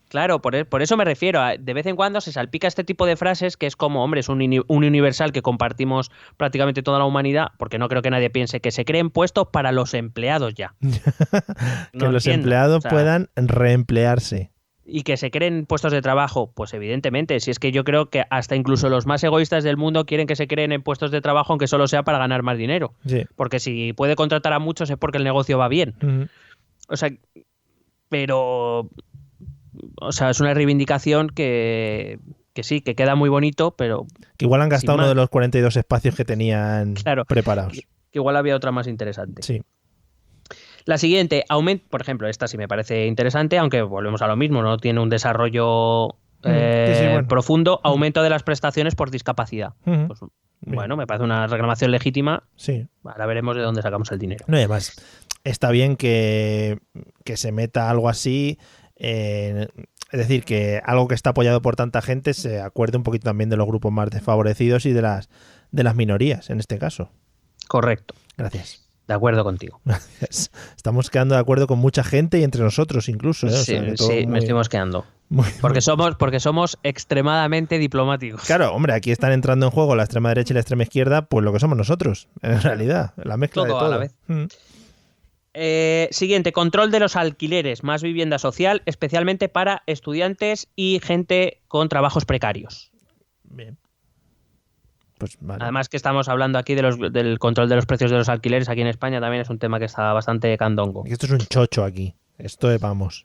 Claro, por eso me refiero. De vez en cuando se salpica este tipo de frases que es como, hombre, es un universal que compartimos prácticamente toda la humanidad, porque no creo que nadie piense que se creen puestos para los empleados ya. Que los empleados puedan reemplearse. Y que se creen puestos de trabajo, pues evidentemente, si es que yo creo que hasta incluso los más egoístas del mundo quieren que se creen en puestos de trabajo aunque solo sea para ganar más dinero. Sí. Porque si puede contratar a muchos es porque el negocio va bien. O sea, pero... O sea, es una reivindicación que sí, que queda muy bonito, pero... Que igual han gastado uno de los 42 espacios que tenían preparados. Que igual había otra más interesante. Sí. La siguiente, por ejemplo, esta sí me parece interesante, aunque volvemos a lo mismo, no tiene un desarrollo profundo, aumento de las prestaciones por discapacidad. Pues, bueno, me parece una reclamación legítima. Sí. Ahora veremos de dónde sacamos el dinero. No, y además, está bien que se meta algo así, es decir, que algo que está apoyado por tanta gente se acuerde un poquito también de los grupos más desfavorecidos y de las minorías, en este caso. Correcto. Gracias. De acuerdo contigo. Estamos quedando de acuerdo con mucha gente y entre nosotros incluso. Sí, me estoy mosqueando. Porque somos extremadamente diplomáticos. Claro, hombre, aquí están entrando en juego la extrema derecha y la extrema izquierda, pues lo que somos nosotros, en realidad. La mezcla de todo. A la vez. Siguiente, control de los alquileres, más vivienda social, especialmente para estudiantes y gente con trabajos precarios. Bien. Pues vale. Además que estamos hablando aquí del control de los precios de los alquileres aquí en España, también es un tema que está bastante candongo. Esto es un chocho aquí, vamos.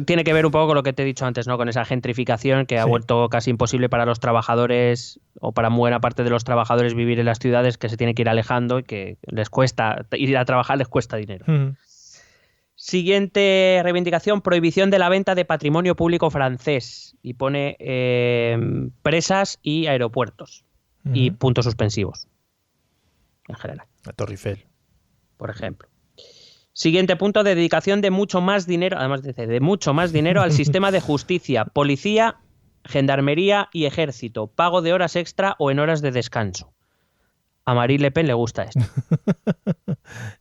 Tiene que ver un poco con lo que te he dicho antes, ¿no? Con esa gentrificación que ha vuelto casi imposible para los trabajadores o para buena parte de los trabajadores vivir en las ciudades, que se tiene que ir alejando y que les cuesta ir a trabajar, les cuesta dinero. Siguiente reivindicación, prohibición de la venta de patrimonio público francés, y pone presas y aeropuertos y puntos suspensivos en general. La Torre Eiffel, por ejemplo. Siguiente punto, dedicación de mucho más dinero, además de mucho más dinero al sistema de justicia, policía, gendarmería y ejército, pago de horas extra o en horas de descanso. A Marine Le Pen le gusta esto.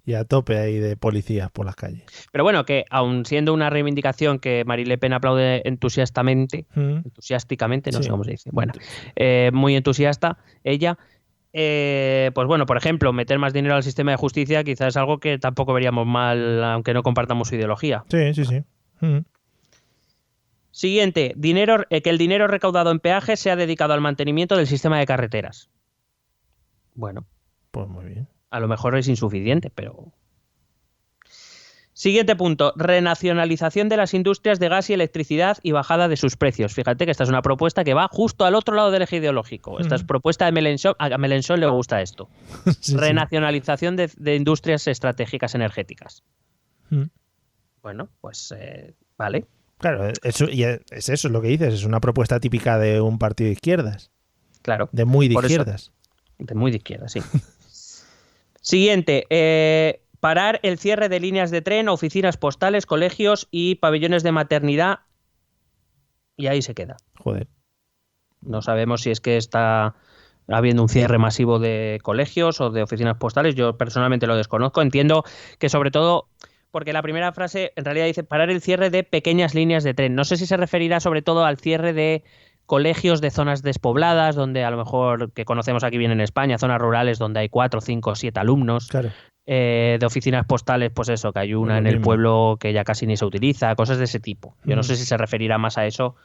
Y a tope ahí de policías por las calles. Pero bueno, que aun siendo una reivindicación que Marine Le Pen aplaude entusiásticamente, no sé cómo se dice, bueno, muy entusiasta ella, pues bueno, por ejemplo, meter más dinero al sistema de justicia quizás es algo que tampoco veríamos mal, aunque no compartamos su ideología. Sí. Siguiente, que el dinero recaudado en peajes sea dedicado al mantenimiento del sistema de carreteras. Bueno, pues muy bien. A lo mejor es insuficiente, pero... Siguiente punto, renacionalización de las industrias de gas y electricidad y bajada de sus precios. Fíjate que esta es una propuesta que va justo al otro lado del eje ideológico. Esta es propuesta de Mélenchon. A Mélenchon le gusta esto. Renacionalización de industrias estratégicas energéticas. Bueno, pues vale. Claro, eso es lo que dices. Es una propuesta típica de un partido de izquierdas. Claro. De muy de izquierdas. De muy de izquierda, sí. Siguiente, parar el cierre de líneas de tren, oficinas postales, colegios y pabellones de maternidad. Y ahí se queda. Joder. No sabemos si es que está habiendo un cierre masivo de colegios o de oficinas postales. Yo personalmente lo desconozco. Entiendo que sobre todo... Porque la primera frase en realidad dice parar el cierre de pequeñas líneas de tren. No sé si se referirá sobre todo al cierre de colegios de zonas despobladas, donde a lo mejor, que conocemos aquí bien en España, zonas rurales donde hay 4, 5, 7 alumnos. Claro. De oficinas postales, pues eso, que hay una en el pueblo que ya casi ni se utiliza, cosas de ese tipo. Yo no sé si se referirá más a eso,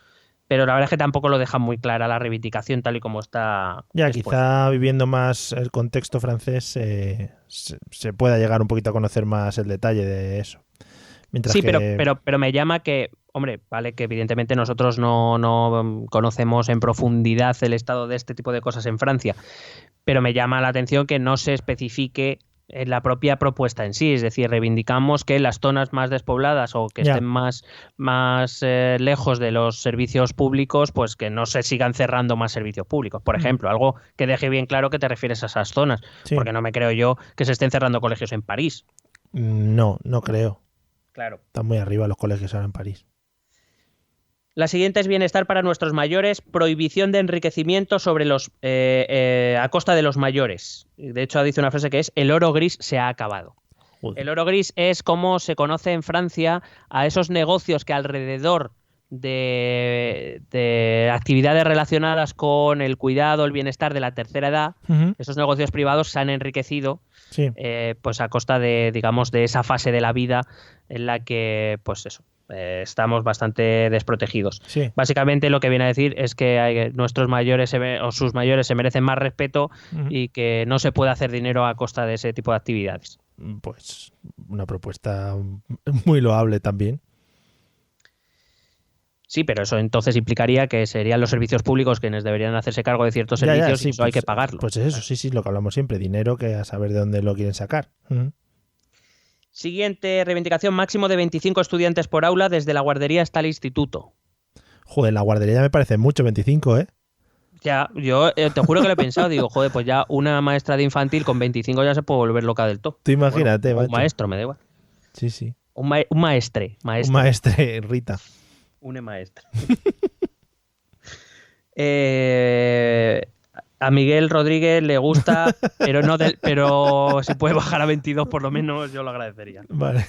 pero la verdad es que tampoco lo deja muy clara la reivindicación tal y como está. Ya, quizá viviendo más el contexto francés se pueda llegar un poquito a conocer más el detalle de eso. Mientras sí, que... pero me llama que, hombre, vale, que evidentemente nosotros no conocemos en profundidad el estado de este tipo de cosas en Francia, pero me llama la atención que no se especifique en la propia propuesta en sí. Es decir, reivindicamos que las zonas más despobladas o que estén más lejos de los servicios públicos, pues que no se sigan cerrando más servicios públicos. Por ejemplo, algo que deje bien claro que te refieres a esas zonas, porque no me creo yo que se estén cerrando colegios en París. No creo. Claro. Están muy arriba los colegios ahora en París. La siguiente es bienestar para nuestros mayores, prohibición de enriquecimiento sobre los a costa de los mayores. De hecho, dice una frase que es: el oro gris se ha acabado. Joder. El oro gris es como se conoce en Francia a esos negocios que alrededor de actividades relacionadas con el cuidado, el bienestar de la tercera edad, esos negocios privados se han enriquecido pues a costa de, digamos, de esa fase de la vida en la que, pues eso, estamos bastante desprotegidos. Sí. Básicamente lo que viene a decir es que nuestros mayores o sus mayores se merecen más respeto y que no se puede hacer dinero a costa de ese tipo de actividades. Pues una propuesta muy loable también. Sí, pero eso entonces implicaría que serían los servicios públicos quienes deberían hacerse cargo de ciertos servicios y eso hay que pagarlo. Pues eso, sí, lo que hablamos siempre, dinero que a saber de dónde lo quieren sacar. Siguiente reivindicación: máximo de 25 estudiantes por aula desde la guardería hasta el instituto. Joder, la guardería ya me parece mucho, 25, ¿eh? Ya, yo te juro que lo he pensado, digo, joder, pues ya una maestra de infantil con 25 ya se puede volver loca del todo. Tú imagínate, bueno, un maestro, me da igual. Sí. Un maestre. Un maestre, Rita. Un maestre. A Miguel Rodríguez le gusta, pero si puede bajar a 22 por lo menos, yo lo agradecería. Vale.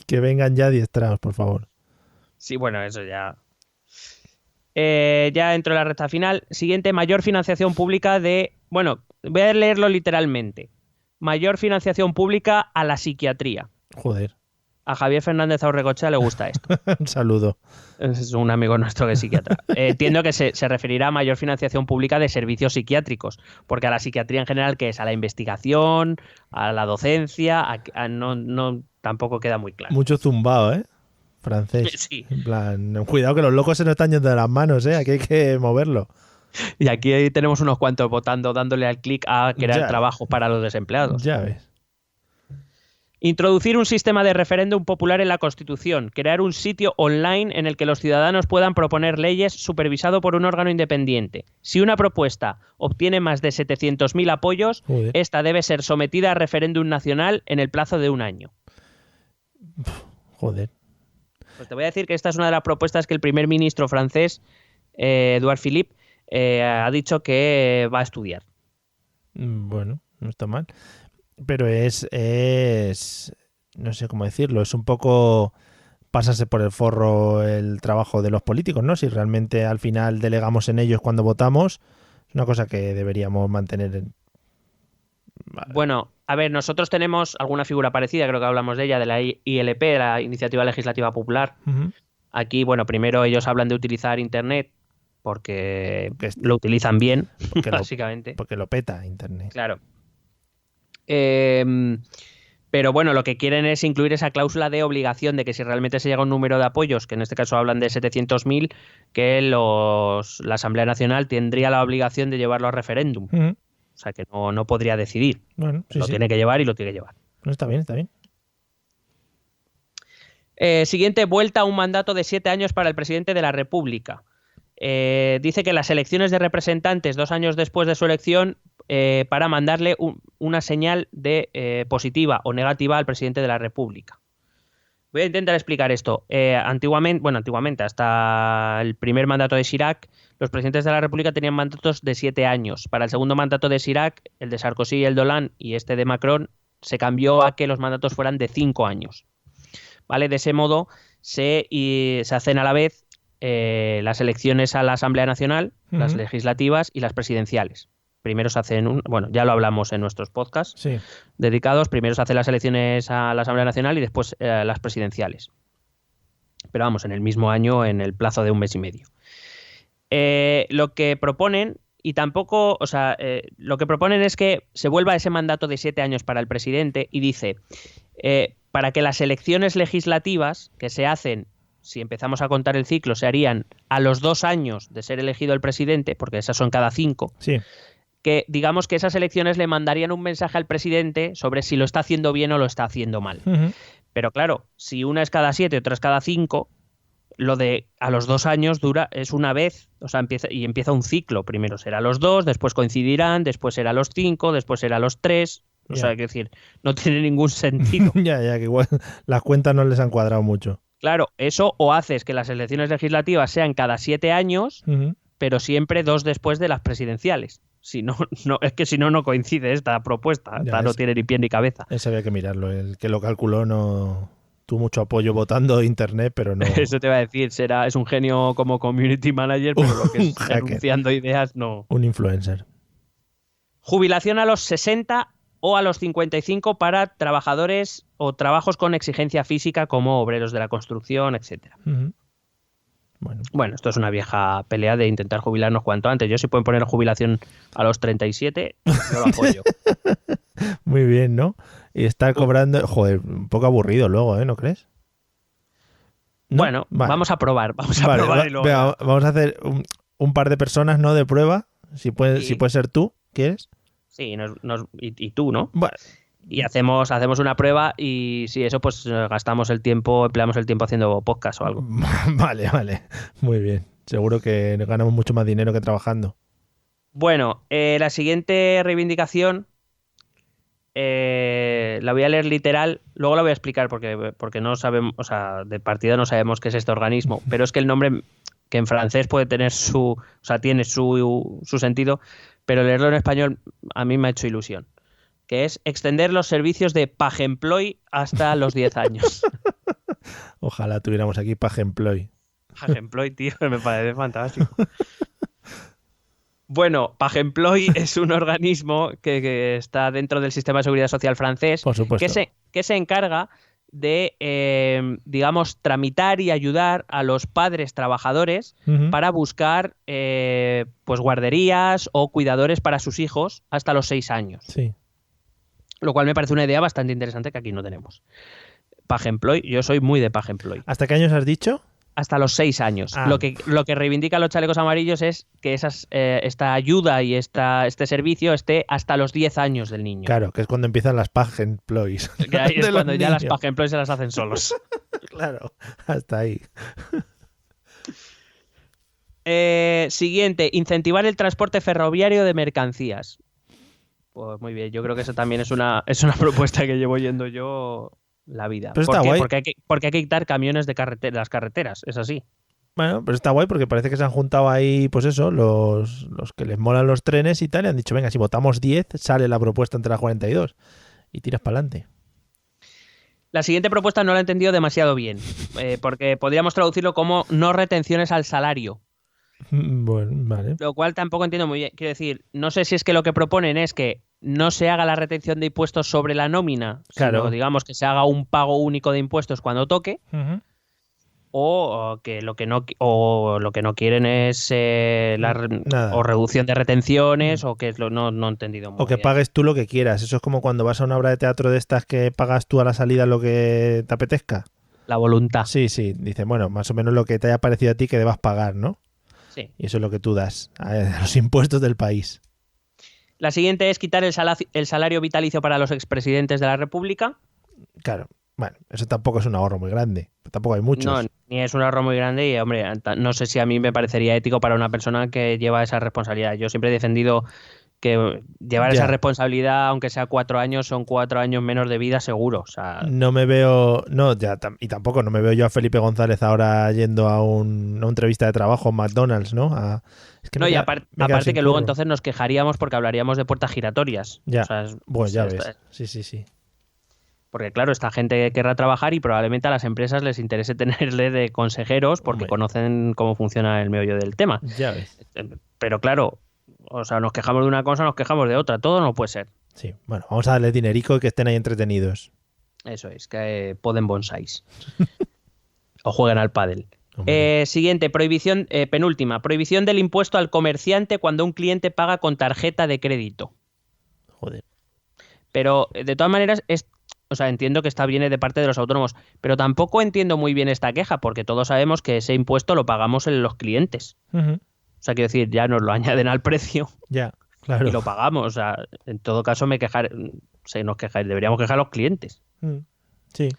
que vengan ya adiestrados, por favor. Sí, bueno, eso ya. Ya entro en la recta final. Siguiente: mayor financiación pública de... Bueno, voy a leerlo literalmente. Mayor financiación pública a la psiquiatría. Joder. A Javier Fernández Aurrecochea le gusta esto. Un saludo. Es un amigo nuestro que es psiquiatra. Entiendo que se referirá a mayor financiación pública de servicios psiquiátricos, porque a la psiquiatría en general, que es a la investigación, a la docencia, no tampoco queda muy claro. Mucho zumbao, ¿eh? Francés. Sí. En plan, cuidado que los locos se nos están yendo de las manos, ¿eh? Aquí hay que moverlo. Y aquí tenemos unos cuantos votando, dándole al clic a crear trabajo para los desempleados. Ya ves. Introducir un sistema de referéndum popular en la Constitución. Crear un sitio online en el que los ciudadanos puedan proponer leyes supervisado por un órgano independiente. Si una propuesta obtiene más de 700.000 apoyos, esta debe ser sometida a referéndum nacional en el plazo de un año. Joder. Pues te voy a decir que esta es una de las propuestas que el primer ministro francés, Edouard Philippe, ha dicho que va a estudiar. Bueno, no está mal. Pero es no sé cómo decirlo, es un poco pasarse por el forro el trabajo de los políticos, ¿no? Si realmente al final delegamos en ellos cuando votamos, es una cosa que deberíamos mantener. Vale. Bueno, a ver, nosotros tenemos alguna figura parecida, creo que hablamos de ella, de la ILP, la Iniciativa Legislativa Popular. Aquí, bueno, primero ellos hablan de utilizar Internet porque lo utilizan bien, básicamente. Porque lo peta Internet. Claro. Pero bueno, lo que quieren es incluir esa cláusula de obligación de que si realmente se llega a un número de apoyos, que en este caso hablan de 700.000, que la Asamblea Nacional tendría la obligación de llevarlo a referéndum. O sea, que no podría decidir. Bueno, lo tiene que llevar y lo tiene que llevar. No, está bien, está bien. Siguiente: vuelta a un mandato de 7 años para el presidente de la República. Dice que las elecciones de representantes 2 años después de su elección, para mandarle una señal de positiva o negativa al presidente de la República. Voy a intentar explicar esto. Antiguamente, hasta el primer mandato de Chirac, los presidentes de la República tenían mandatos de 7 años. Para el segundo mandato de Chirac, el de Sarkozy y el de Hollande y este de Macron, se cambió a que los mandatos fueran de 5 años. ¿Vale? De ese modo se hacen a la vez las elecciones a la Asamblea Nacional, las legislativas y las presidenciales. Primero se hacen ya lo hablamos en nuestros podcasts dedicados. Primero se hacen las elecciones a la Asamblea Nacional y después las presidenciales. Pero vamos, en el mismo año, en el plazo de 1 mes y medio. Lo que proponen, lo que proponen es que se vuelva a ese mandato de 7 años para el presidente y dice, para que las elecciones legislativas que se hacen, si empezamos a contar el ciclo, se harían a los 2 años de ser elegido el presidente, porque esas son cada 5. Sí. que digamos que esas elecciones le mandarían un mensaje al presidente sobre si lo está haciendo bien o lo está haciendo mal. Pero claro, si una es cada 7 y otra es cada 5, lo de a los 2 años es una vez, o sea, empieza un ciclo. Primero será a los 2, después coincidirán, después será a los 5, después será a los 3. O sea, hay que decir, no tiene ningún sentido. Ya, que igual las cuentas no les han cuadrado mucho. Claro, eso o haces que las elecciones legislativas sean cada 7 años, pero siempre 2 después de las presidenciales. Si no, es que si no, no coincide esta propuesta. No tiene ni pie ni cabeza. Ese había que mirarlo. El que lo calculó no tuvo mucho apoyo votando internet, pero no. Eso te iba a decir, es un genio como community manager, pero lo que es anunciando ideas no. Un influencer. Jubilación a los 60 o a los 55 para trabajadores o trabajos con exigencia física como obreros de la construcción, etcétera. Bueno, esto es una vieja pelea de intentar jubilarnos cuanto antes. Yo, si pueden poner jubilación a los 37, yo lo apoyo. Muy bien, ¿no? Y estar cobrando... Joder, un poco aburrido luego, ¿no crees? ¿No? Bueno, vale. Vamos a probar. Y luego... Vamos a hacer un par de personas, ¿no? De prueba. Si puede ser tú, ¿quieres? Sí, y tú, ¿no? Bueno. Y hacemos una prueba y si eso, pues empleamos el tiempo haciendo podcast o algo. Vale. Muy bien. Seguro que ganamos mucho más dinero que trabajando. Bueno, la siguiente reivindicación la voy a leer literal, luego la voy a explicar porque no sabemos, o sea, de partida no sabemos qué es este organismo, pero es que el nombre, que en francés puede tener tiene su sentido, pero leerlo en español a mí me ha hecho ilusión. Que es extender los servicios de Pagemploy hasta los 10 años. Ojalá tuviéramos aquí Pagemploy. Pagemploy, tío, me parece fantástico. Bueno, Pagemploy es un organismo que está dentro del sistema de seguridad social francés. Por supuesto. Que se encarga de, digamos, tramitar y ayudar a los padres trabajadores para buscar pues guarderías o cuidadores para sus hijos hasta los 6 años. Sí. Lo cual me parece una idea bastante interesante que aquí no tenemos. Pagemploy, yo soy muy de Pagemploy. ¿Hasta qué años has dicho? Hasta los 6 años. Lo que reivindican los chalecos amarillos es que esta ayuda y este servicio esté hasta los 10 años del niño. Claro, que es cuando empiezan las Pagemploys. Que ahí es cuando ya las Pagemploys se las hacen solos. Claro, hasta ahí. Siguiente, incentivar el transporte ferroviario de mercancías. Pues muy bien, yo creo que eso también es una propuesta que llevo oyendo yo la vida. Pero está guay. Porque hay que quitar camiones de las carreteras, es así. Bueno, pero está guay porque parece que se han juntado ahí, pues eso, los que les molan los trenes y tal, y han dicho, venga, si votamos 10, sale la propuesta entre las 42 y tiras para adelante. La siguiente propuesta no la he entendido demasiado bien, porque podríamos traducirlo como no retenciones al salario. Bueno, vale. Lo cual tampoco entiendo muy bien. Quiero decir, no sé si es que lo que proponen es que no se haga la retención de impuestos sobre la nómina, claro, sino, digamos, que se haga un pago único de impuestos cuando toque, o que lo que no quieren es o reducción de retenciones, o que es no he entendido muy bien. O que pagues tú lo que quieras. Eso es como cuando vas a una obra de teatro de estas que pagas tú a la salida lo que te apetezca. La voluntad. Sí. Dicen, bueno, más o menos lo que te haya parecido a ti que debas pagar, ¿no? Sí. Y eso es lo que tú das a los impuestos del país. La siguiente es quitar el salario vitalicio para los expresidentes de la República. Claro. Bueno, eso tampoco es un ahorro muy grande. Tampoco hay muchos. No, ni es un ahorro muy grande y, hombre, no sé si a mí me parecería ético para una persona que lleva esa responsabilidad. Yo siempre he defendido que llevar esa responsabilidad, aunque sea 4 años, son 4 años menos de vida seguro. O sea, no me veo... y tampoco no me veo yo a Felipe González ahora yendo a una entrevista de trabajo en McDonald's, ¿no? Aparte que luego entonces nos quejaríamos porque hablaríamos de puertas giratorias. Ya, o sea, pues ya ves. Sí. Porque claro, esta gente querrá trabajar y probablemente a las empresas les interese tenerle de consejeros porque conocen cómo funciona el meollo del tema. Ya ves. Pero claro, o sea, nos quejamos de una cosa, nos quejamos de otra. Todo no puede ser. Sí, bueno, vamos a darle dinerico y que estén ahí entretenidos. Eso es, que poden bonsáis. O jueguen al pádel. Siguiente, prohibición, penúltima. Prohibición del impuesto al comerciante cuando un cliente paga con tarjeta de crédito. Joder. Pero, de todas maneras, entiendo que está bien de parte de los autónomos, pero tampoco entiendo muy bien esta queja, porque todos sabemos que ese impuesto lo pagamos en los clientes. O sea, quiero decir, ya nos lo añaden al precio. Ya. Claro. Y lo pagamos. O sea, en todo caso deberíamos quejar a los clientes. Sí.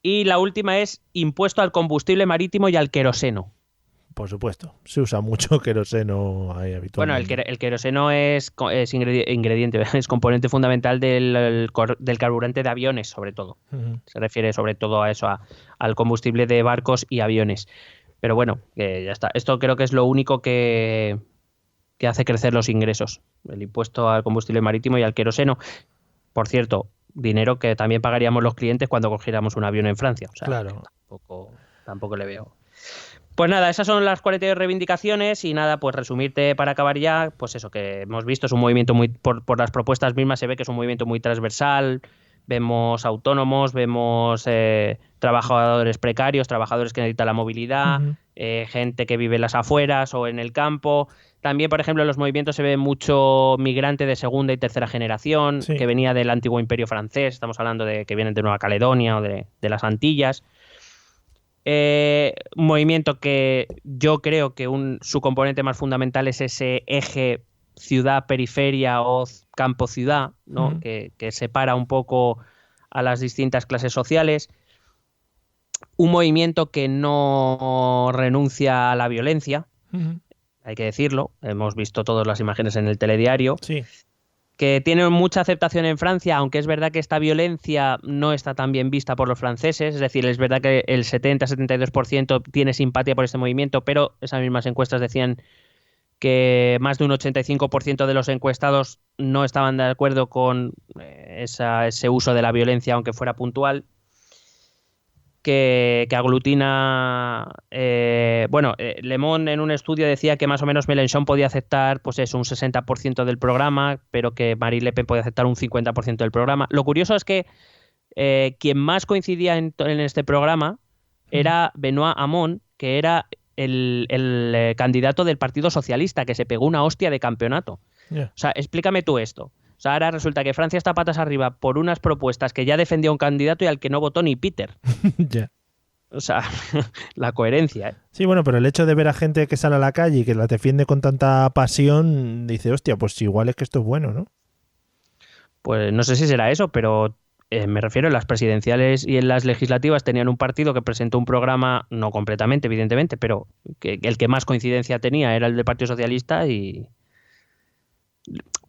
Y la última es impuesto al combustible marítimo y al queroseno. Por supuesto, se usa mucho queroseno ahí habitualmente. Bueno, el queroseno es ingrediente, es componente fundamental del carburante de aviones, sobre todo. Se refiere sobre todo a eso, al combustible de barcos y aviones. Pero bueno, ya está. Esto creo que es lo único que hace crecer los ingresos. El impuesto al combustible marítimo y al queroseno. Por cierto, dinero que también pagaríamos los clientes cuando cogiéramos un avión en Francia. O sea, claro. Tampoco le veo. Pues nada, esas son las 42 reivindicaciones y nada, pues resumirte para acabar ya, pues eso que hemos visto, es un movimiento muy, por las propuestas mismas se ve que es un movimiento muy transversal, vemos autónomos, vemos trabajadores precarios, trabajadores que necesitan la movilidad, gente que vive en las afueras o en el campo. También, por ejemplo, en los movimientos se ve mucho migrante de segunda y tercera generación, que venía del antiguo imperio francés, estamos hablando de que vienen de Nueva Caledonia o de las Antillas. Un movimiento que yo creo que su componente más fundamental es ese eje ciudad-periferia o campo-ciudad, ¿no? Que separa un poco a las distintas clases sociales. Un movimiento que no renuncia a la violencia, hay que decirlo, hemos visto todas las imágenes en el telediario. Sí. Que tiene mucha aceptación en Francia, aunque es verdad que esta violencia no está tan bien vista por los franceses, es decir, es verdad que el 70-72% tiene simpatía por este movimiento, pero esas mismas encuestas decían que más de un 85% de los encuestados no estaban de acuerdo con ese uso de la violencia, aunque fuera puntual. Que aglutina... Le Monde en un estudio decía que más o menos Mélenchon podía aceptar pues eso, un 60% del programa, pero que Marine Le Pen podía aceptar un 50% del programa. Lo curioso es que quien más coincidía en este programa era Benoît Hamon, que era el candidato del Partido Socialista, que se pegó una hostia de campeonato. Yeah. O sea, explícame tú esto. O sea, ahora resulta que Francia está patas arriba por unas propuestas que ya defendía un candidato y al que no votó ni Peter. Yeah. O sea, la coherencia. Sí, bueno, pero el hecho de ver a gente que sale a la calle y que la defiende con tanta pasión, dice, hostia, pues igual es que esto es bueno, ¿no? Pues no sé si será eso, pero me refiero, en las presidenciales y en las legislativas tenían un partido que presentó un programa, no completamente, evidentemente, pero que el que más coincidencia tenía era el del Partido Socialista y...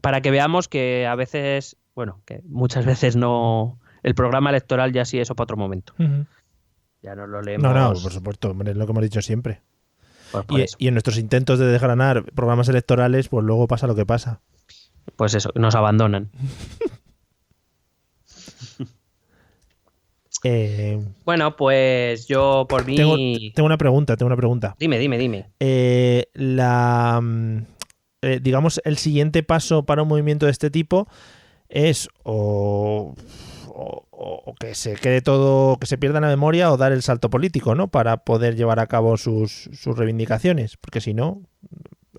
Para que veamos que a veces, bueno, que muchas veces no... El programa electoral ya sí, eso para otro momento. Ya no lo leemos. No, por supuesto, hombre, es lo que hemos dicho siempre. Pues y en nuestros intentos de desgranar programas electorales, pues luego pasa lo que pasa. Pues eso, nos abandonan. Bueno, pues yo por mí... Tengo una pregunta. Dime. Digamos, el siguiente paso para un movimiento de este tipo es o que se quede todo, que se pierda la memoria o dar el salto político, ¿no? Para poder llevar a cabo sus reivindicaciones, porque si no,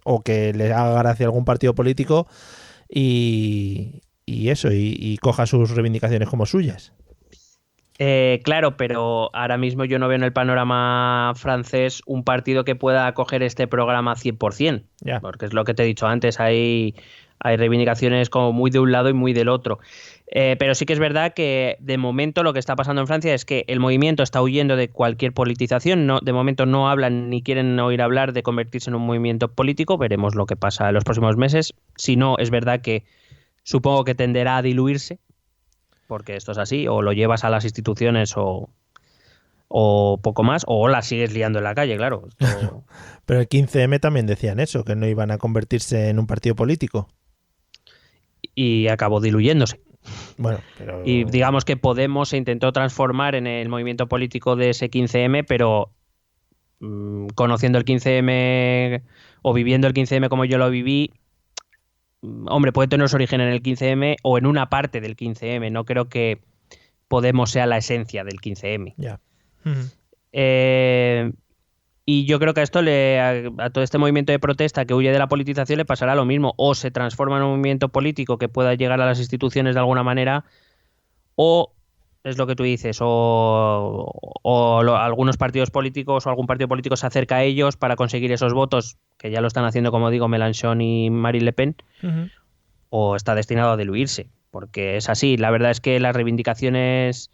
o que le haga gracia a algún partido político y coja sus reivindicaciones como suyas. Claro, pero ahora mismo yo no veo en el panorama francés un partido que pueda acoger este programa 100%, yeah. Porque es lo que te he dicho antes, hay reivindicaciones como muy de un lado y muy del otro. Pero sí que es verdad que de momento lo que está pasando en Francia es que el movimiento está huyendo de cualquier politización, de momento no hablan ni quieren oír hablar de convertirse en un movimiento político, veremos lo que pasa en los próximos meses. Si no, es verdad que supongo que tenderá a diluirse, porque esto es así, o lo llevas a las instituciones o poco más, o la sigues liando en la calle, claro. Esto... Pero el 15M también decían eso, que no iban a convertirse en un partido político. Y acabó diluyéndose. Bueno, pero... Y digamos que Podemos se intentó transformar en el movimiento político de ese 15M, pero conociendo el 15M o viviendo el 15M como yo lo viví, hombre, puede tener su origen en el 15M o en una parte del 15M. No creo que Podemos sea la esencia del 15M. Ya. Y yo creo que a esto a todo este movimiento de protesta que huye de la politización le pasará lo mismo. O se transforma en un movimiento político que pueda llegar a las instituciones de alguna manera, o es lo que tú dices, algunos partidos políticos o algún partido político se acerca a ellos para conseguir esos votos, que ya lo están haciendo, como digo, Mélenchon y Marine Le Pen, o está destinado a diluirse, porque es así. La verdad es que las reivindicaciones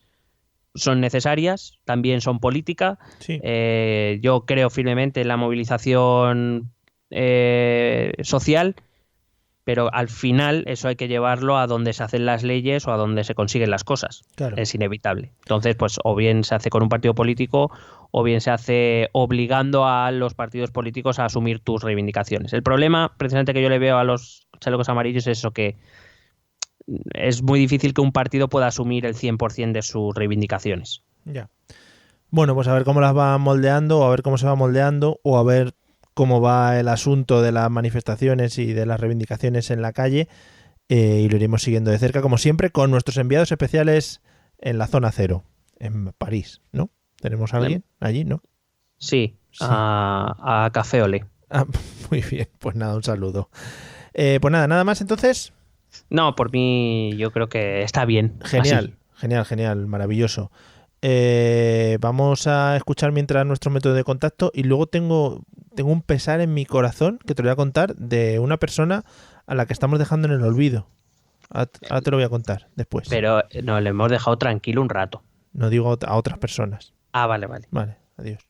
son necesarias, también son política. Sí. Yo creo firmemente en la movilización social, pero al final eso hay que llevarlo a donde se hacen las leyes o a donde se consiguen las cosas. Claro. Es inevitable. Entonces, pues o bien se hace con un partido político o bien se hace obligando a los partidos políticos a asumir tus reivindicaciones. El problema, precisamente, que yo le veo a los chalecos amarillos es eso, que es muy difícil que un partido pueda asumir el 100% de sus reivindicaciones. Ya. Bueno, pues a ver cómo las va moldeando, o a ver cómo se va moldeando, o a ver cómo va el asunto de las manifestaciones y de las reivindicaciones en la calle, y lo iremos siguiendo de cerca, como siempre, con nuestros enviados especiales en la zona cero, en París, ¿no? ¿Tenemos a alguien allí, no? Sí. A Café Olé. Ah, muy bien, pues nada, un saludo. Pues nada más entonces. No, por mí yo creo que está bien. Genial, así. genial, maravilloso. Vamos a escuchar mientras nuestro método de contacto, y luego tengo un pesar en mi corazón que te lo voy a contar, de una persona a la que estamos dejando en el olvido. Ahora te lo voy a contar después. Pero no, le hemos dejado tranquilo un rato. No digo a otras personas. Ah, vale. Vale, adiós.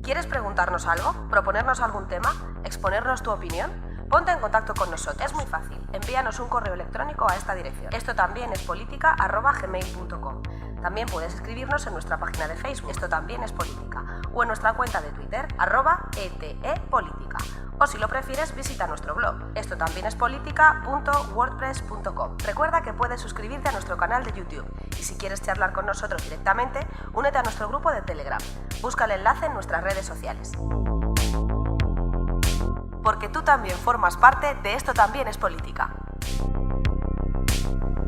¿Quieres preguntarnos algo? ¿Proponernos algún tema? ¿Exponernos tu opinión? Ponte en contacto con nosotros. Es muy fácil. Envíanos un correo electrónico a esta dirección. Esto también es política@gmail.com. También puedes escribirnos en nuestra página de Facebook, Esto también es política, o en nuestra cuenta de Twitter, @etepolítica. O si lo prefieres, visita nuestro blog, estotambiénespolitica.wordpress.com. Recuerda que puedes suscribirte a nuestro canal de YouTube, y si quieres charlar con nosotros directamente, únete a nuestro grupo de Telegram. Busca el enlace en nuestras redes sociales. Porque tú también formas parte de Esto también es política.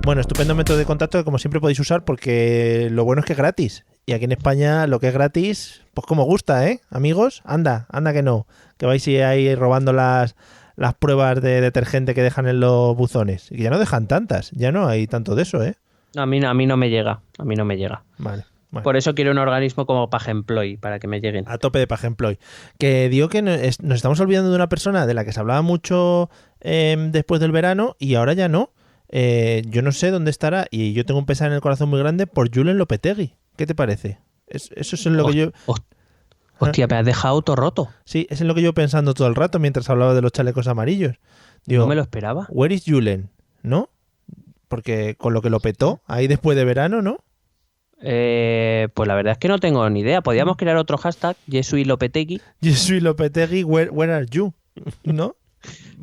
Bueno, estupendo método de contacto que como siempre podéis usar, porque lo bueno es que es gratis. Y aquí en España lo que es gratis, pues como gusta, ¿eh? Amigos, anda que no. Que vais ahí robando las pruebas de detergente que dejan en los buzones. Y que ya no dejan tantas, ya no hay tanto de eso, ¿eh? A mí no me llega, Vale. Por eso quiero un organismo como Pagemploy, para que me lleguen. A tope de Pagemploy. Que digo que nos estamos olvidando de una persona de la que se hablaba mucho después del verano, y ahora ya no. Yo no sé dónde estará, y yo tengo un pesar en el corazón muy grande por Julen Lopetegui. ¿Qué te parece? Eso es en lo que yo... Hostia, me has dejado todo roto. Sí, es en lo que yo pensando todo el rato mientras hablaba de los chalecos amarillos. Digo, no me lo esperaba. Where is Julen? ¿No? Porque con lo que lo petó ahí después de verano, ¿no? Pues la verdad es que no tengo ni idea. Podríamos crear otro hashtag, Jesuilopetegui. Jesuilopetegui, where are you? ¿No?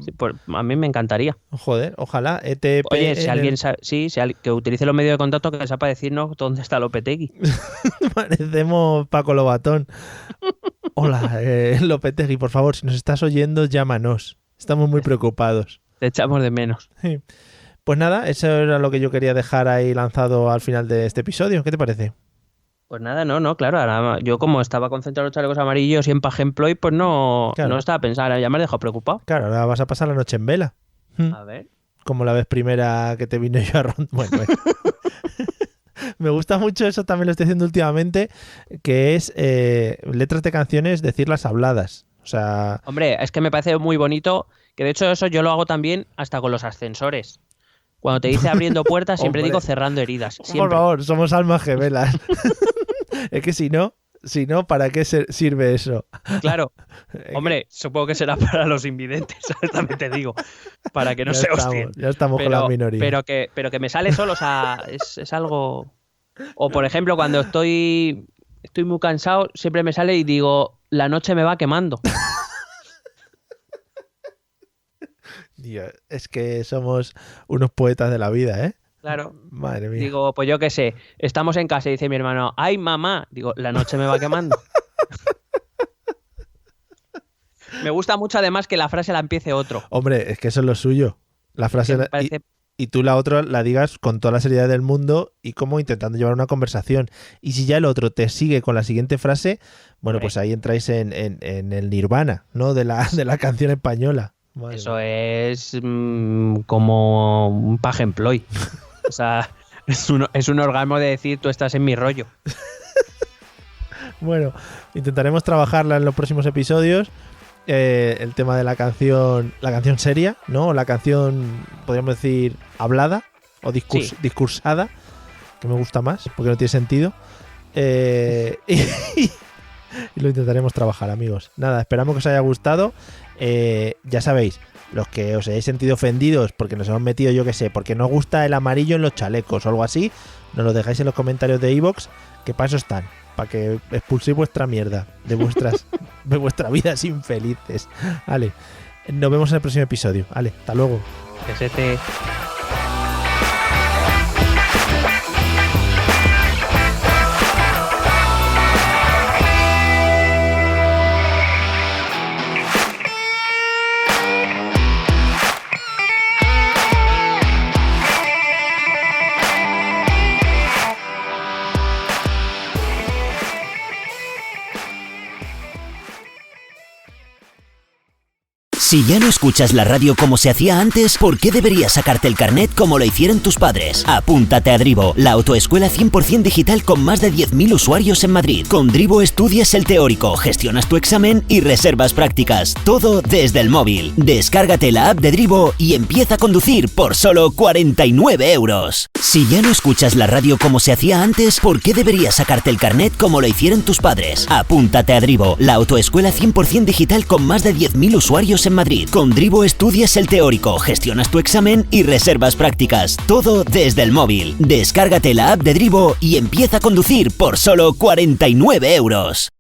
Sí, pues a mí me encantaría. Joder, ojalá. ETP. Oye, si alguien sabe, que utilice los medios de contacto, que sepa decirnos dónde está Lopetegui. Parecemos Paco Lobatón. Hola, Lopetegui, por favor, si nos estás oyendo, llámanos. Estamos muy preocupados. Te echamos de menos. Sí. Pues nada, eso era lo que yo quería dejar ahí lanzado al final de este episodio. ¿Qué te parece? Pues nada, no, claro. Ahora, yo como estaba concentrado en los chalecos amarillos y en Pagemploy, pues no estaba pensando. Ya me has dejado preocupado. Claro, ahora vas a pasar la noche en vela. A ver. Como la vez primera que te vino yo a rondar. Bueno. Me gusta mucho eso, también lo estoy haciendo últimamente, que es letras de canciones, decirlas habladas. O sea... Hombre, es que me parece muy bonito, que de hecho eso yo lo hago también hasta con los ascensores. Cuando te dice abriendo puertas, siempre digo cerrando heridas. Siempre. Por favor, somos almas gemelas. Es que si no, ¿para qué sirve eso? Claro. Hombre, supongo que será para los invidentes, también te digo. Para que no se hostien. Ya estamos con la minoría. Pero que me sale solo, o sea, es algo... O por ejemplo, cuando estoy muy cansado, siempre me sale y digo, la noche me va quemando. Dios, es que somos unos poetas de la vida, ¿eh? Claro. Madre mía. Digo, pues yo qué sé, estamos en casa y dice mi hermano, ¡ay, mamá! Digo, la noche me va quemando. Me gusta mucho además que la frase la empiece otro. Hombre, es que eso es lo suyo. La frase parece... y tú la otra la digas con toda la seriedad del mundo y como intentando llevar una conversación. Y si ya el otro te sigue con la siguiente frase, bueno, pues ahí entráis en el nirvana, ¿no? De la canción española. Madre eso mía. Es como un Pagemploy. O sea, es un orgasmo de decir, tú estás en mi rollo. Bueno, intentaremos trabajarla en los próximos episodios. El tema de la canción seria, ¿no? La canción, podríamos decir, hablada o discursada, que me gusta más, porque no tiene sentido. Y lo intentaremos trabajar, amigos. Nada, esperamos que os haya gustado. Ya sabéis, los que os hayáis sentido ofendidos porque nos hemos metido, yo que sé, porque no os gusta el amarillo en los chalecos o algo así, nos lo dejáis en los comentarios de iVoox, que para eso están, para que expulséis vuestra mierda de vuestras vidas infelices. Vale, nos vemos en el próximo episodio. Vale, hasta luego. Que Si ya no escuchas la radio como se hacía antes, ¿por qué deberías sacarte el carnet como lo hicieron tus padres? Apúntate a Drivo, la autoescuela 100% digital con más de 10.000 usuarios en Madrid. Con Drivo estudias el teórico, gestionas tu examen y reservas prácticas. Todo desde el móvil. Descárgate la app de Drivo y empieza a conducir por solo 49 €. Si ya no escuchas la radio como se hacía antes, ¿por qué deberías sacarte el carnet como lo hicieron tus padres? Apúntate a Drivo, la autoescuela 100% digital con más de 10.000 usuarios en Madrid. Con Drivo estudias el teórico, gestionas tu examen y reservas prácticas. Todo desde el móvil. Descárgate la app de Drivo y empieza a conducir por solo 49 €.